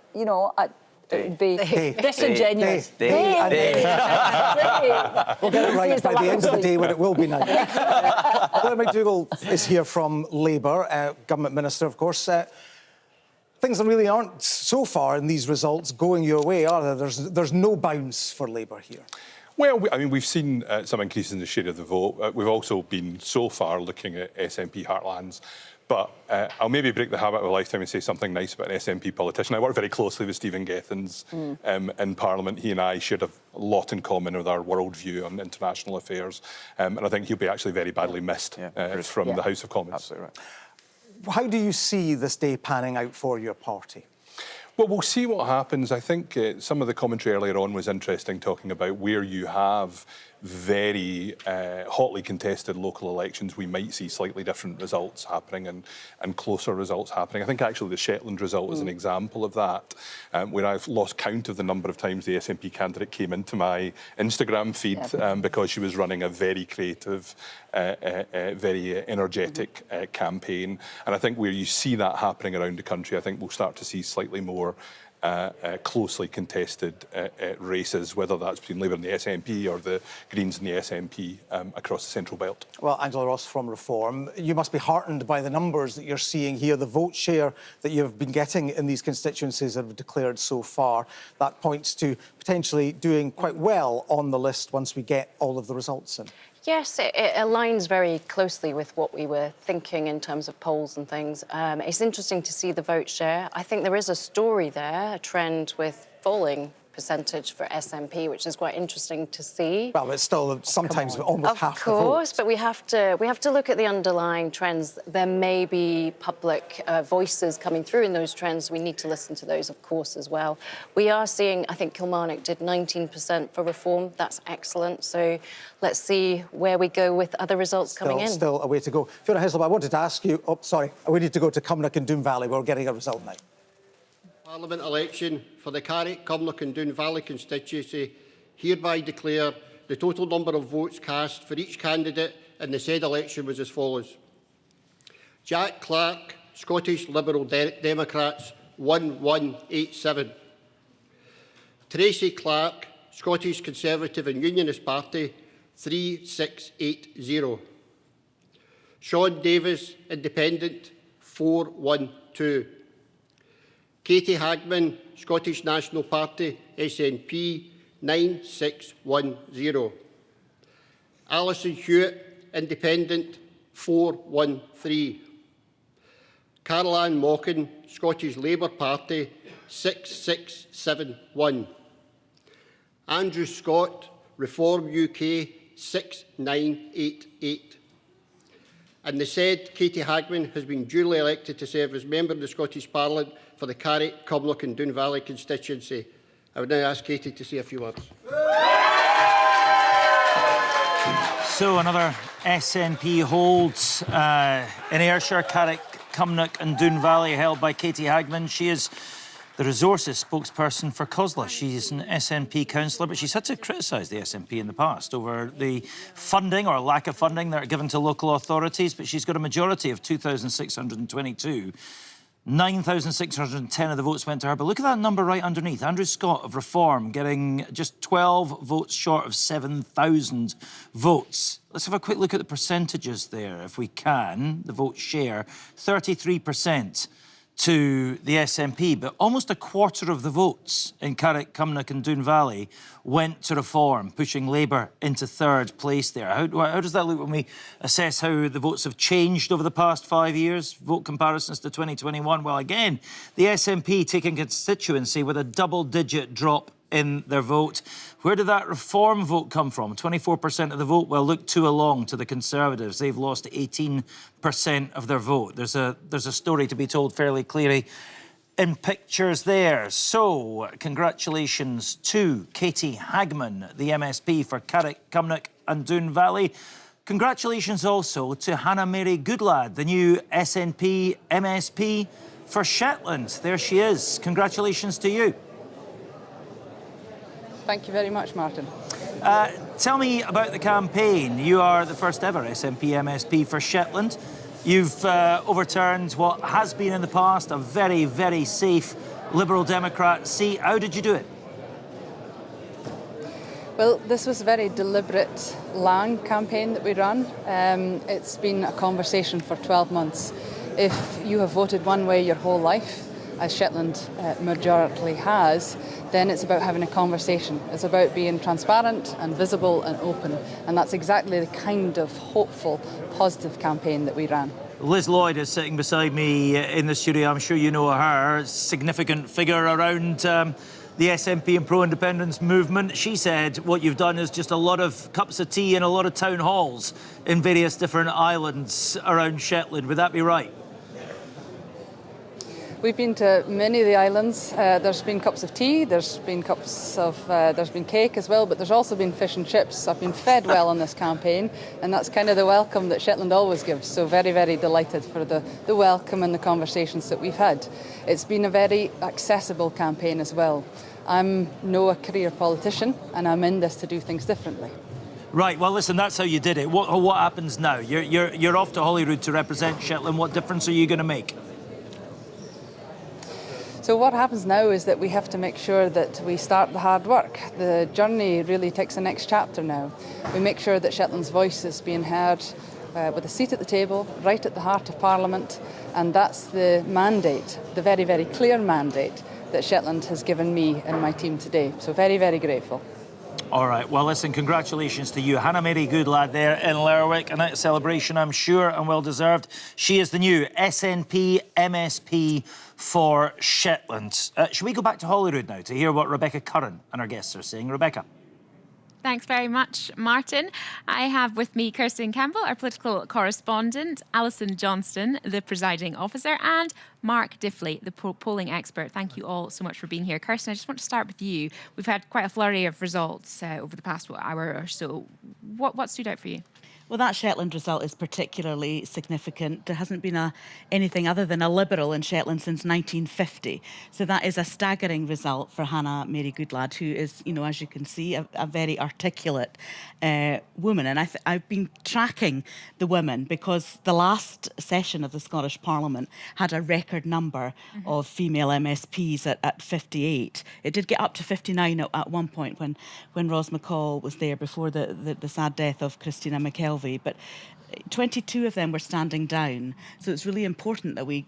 would be disingenuous. We'll get it right by the end of the day when it will be night. Blair McDougall is here from Labour, Government Minister, of course. Things really aren't, so far in these results, going your way, are there? There's no bounce for Labour here. Well, I mean, we've seen some increase in the share of the vote. We've also been, so far, looking at SNP heartlands. But I'll maybe break the habit of a lifetime and say something nice about an SNP politician. I work very closely with Stephen Gethins in Parliament. He and I shared a lot in common with our worldview on international affairs. And I think he'll be actually very badly missed from the House of Commons. Absolutely right. How do you see this day panning out for your party? Well, we'll see what happens. I think some of the commentary earlier on was interesting, talking about where you have very hotly contested local elections, we might see slightly different results happening and closer results happening. I think actually the Shetland result is an example of that, where I've lost count of the number of times the SNP candidate came into my Instagram feed because she was running a very creative, very energetic campaign. And I think where you see that happening around the country, I think we'll start to see slightly more closely contested races, whether that's between Labour and the SNP or the Greens and the SNP across the Central Belt. Well, Angela Ross from Reform, you must be heartened by the numbers that you're seeing here, the vote share that you've been getting in these constituencies that have declared so far. That points to potentially doing quite well on the list once we get all of the results in. Yes, it aligns very closely with what we were thinking in terms of polls and things. It's interesting to see the vote share. I think there is a story there, a trend with falling percentage for SNP, which is quite interesting to see. Well, it's still sometimes almost half the vote. Of course, but we have to look at the underlying trends. There may be public voices coming through in those trends. We need to listen to those, of course, as well. We are seeing, I think Kilmarnock did 19% for Reform. That's excellent. So let's see where we go with other results coming in. Still a way to go. Fiona Hislop, I wanted to ask you, we need to go to Cumnock and Doon Valley. We're getting a result now. Parliament election for the Carrick, Cumnock and Doon Valley constituency hereby declare the total number of votes cast for each candidate in the said election was as follows. Jack Clark, Scottish Liberal Democrats, 1187. Tracy Clark, Scottish Conservative and Unionist Party, 3680. Sean Davis, Independent, 412. Katie Hagman, Scottish National Party, SNP, 9610. Alison Hewitt, Independent, 413. Caroline Mockin, Scottish Labour Party, 6671. Andrew Scott, Reform UK, 6988. And the said Katie Hagman has been duly elected to serve as Member of the Scottish Parliament for the Carrick, Cumnock and Doon Valley constituency. I would now ask Katie to say a few words. So another SNP holds in Ayrshire, Carrick, Cumnock and Doon Valley, held by Katie Hagman. She is the resources spokesperson for COSLA. She's an SNP councillor, but she's had to criticise the SNP in the past over the funding or lack of funding that are given to local authorities, but she's got a majority of 2,622. 9,610 of the votes went to her. But look at that number right underneath. Andrew Scott of Reform getting just 12 votes short of 7,000 votes. Let's have a quick look at the percentages there, if we can. The vote share, 33% to the SNP, but almost a quarter of the votes in Carrick, Cumnock and Doon Valley went to Reform, pushing Labour into third place there. How does that look when we assess how the votes have changed over the past 5 years? Vote comparisons to 2021. Well, again, the SNP taking constituency with a double-digit drop in their vote. Where did that Reform vote come from? 24% of the vote? Well, look to along to the Conservatives. They've lost 18% of their vote. There's a story to be told fairly clearly in pictures there. So, congratulations to Katie Hagman, the MSP for Carrick, Cumnock and Doon Valley. Congratulations also to Hannah Mary Goodlad, the new SNP MSP for Shetland. There she is. Congratulations to you. Thank you very much, Martin. Tell me about the campaign. You are the first ever SNP MSP for Shetland. You've overturned what has been in the past a very, very safe Liberal Democrat seat. How did you do it? Well, this was a very deliberate, long campaign that we ran. It's been a conversation for 12 months. If you have voted one way your whole life, as Shetland majority has, then it's about having a conversation. It's about being transparent and visible and open. And that's exactly the kind of hopeful, positive campaign that we ran. Liz Lloyd is sitting beside me in the studio. I'm sure you know her, significant figure around the SNP and pro-independence movement. She said what you've done is just a lot of cups of tea and a lot of town halls in various different islands around Shetland. Would that be right? We've been to many of the islands. There's been cups of tea, there's been cake as well, but there's also been fish and chips. I've been fed well on this campaign, and that's kind of the welcome that Shetland always gives. So very, very delighted for the welcome and the conversations that we've had. It's been a very accessible campaign as well. I'm no career politician, and I'm in this to do things differently. Right, well, listen, that's how you did it. What happens now? You're off to Holyrood to represent Shetland. What difference are you going to make? So So what happens now is that we have to make sure that we start the hard work. The journey really takes the next chapter now. We make sure that Shetland's voice is being heard with a seat at the table, right at the heart of Parliament, and that's the mandate, the very, very clear mandate that Shetland has given me and my team today. So very, very grateful. All right, well, listen, congratulations to you. Hannah Mary Goodlad there in Lerwick. A night of celebration, I'm sure, and well-deserved. She is the new SNP MSP for Shetland. Should we go back to Holyrood now to hear what Rebecca Curran and our guests are saying? Rebecca. Thanks very much, Martin. I have with me Kirsten Campbell, our political correspondent, Alison Johnston, the presiding officer, and Mark Diffley, the polling expert. Thank you all so much for being here. Kirsten, I just want to start with you. We've had quite a flurry of results over the past hour or so. What stood out for you? Well, that Shetland result is particularly significant. There hasn't been anything other than a Liberal in Shetland since 1950. So that is a staggering result for Hannah Mary Goodlad, who is, as you can see, a very articulate woman. And I've been tracking the women because the last session of the Scottish Parliament had a record number of female MSPs at 58. It did get up to 59 at one point when Ros McCall was there before the sad death of Christina McKelvey. But 22 of them were standing down. So it's really important that we,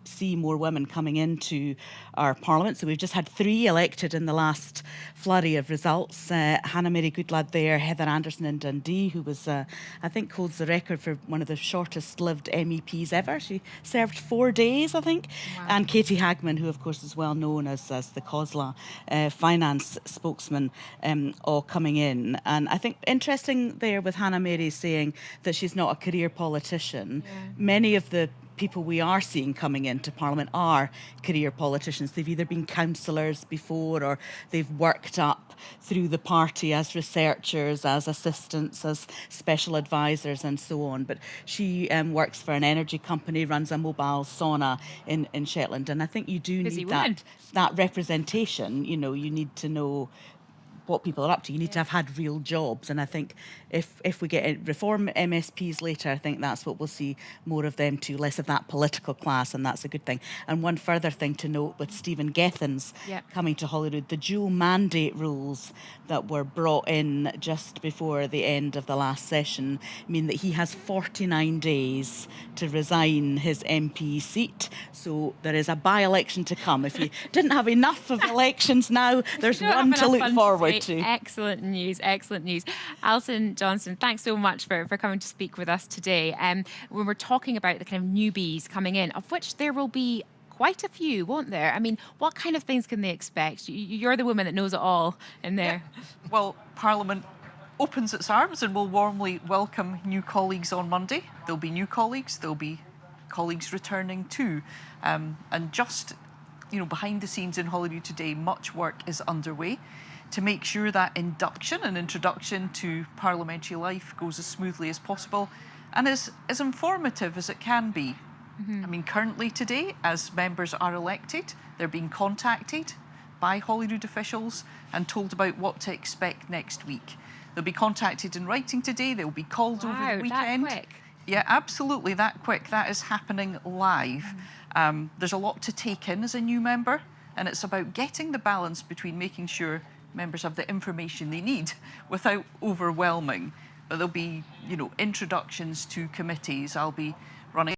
see more women coming into our parliament. So we've just had 3 elected in the last flurry of results. Hannah Mary Goodlad there, Heather Anderson in Dundee, who was, I think, holds the record for one of the shortest-lived MEPs ever. She served 4 days, I think. Wow. And Katie Hagman, who, of course, is well known as the COSLA finance spokesman, all coming in. And I think interesting there with Hannah Mary saying that she's not a career politician. Yeah. Many of the people we are seeing coming into Parliament are career politicians. They've either been councillors before or they've worked up through the party as researchers, as assistants, as special advisors and so on. But she works for an energy company, runs a mobile sauna in Shetland. And I think you do need that representation. You need to know what people are up to. You need to have had real jobs. And I think if we get reform MSPs later, I think that's what we'll see more of them too, less of that political class, and that's a good thing. And one further thing to note with Stephen Gethin's coming to Holyrood, the dual mandate rules that were brought in just before the end of the last session mean that he has 49 days to resign his MP seat. So there is a by-election to come. If you didn't have enough of elections now, there's one to look forward to. Excellent news, excellent news. Alison Johnston, thanks so much for coming to speak with us today. When we're talking about the kind of newbies coming in, of which there will be quite a few, won't there? I mean, what kind of things can they expect? You're the woman that knows it all in there. Yeah. Well, Parliament opens its arms and will warmly welcome new colleagues on Monday. There'll be new colleagues, there'll be colleagues returning too. And just, behind the scenes in Holyrood today, much work is underway to make sure that induction and introduction to parliamentary life goes as smoothly as possible and as informative as it can be. I mean, currently today, as members are elected, they're being contacted by Holyrood officials and told about what to expect next week. They'll be contacted in writing today, they'll be called over the weekend. That quick? Yeah, absolutely, that quick. That is happening live. There's a lot to take in as a new member, and it's about getting the balance between making sure members have the information they need without overwhelming. But there'll be, introductions to committees. I'll be running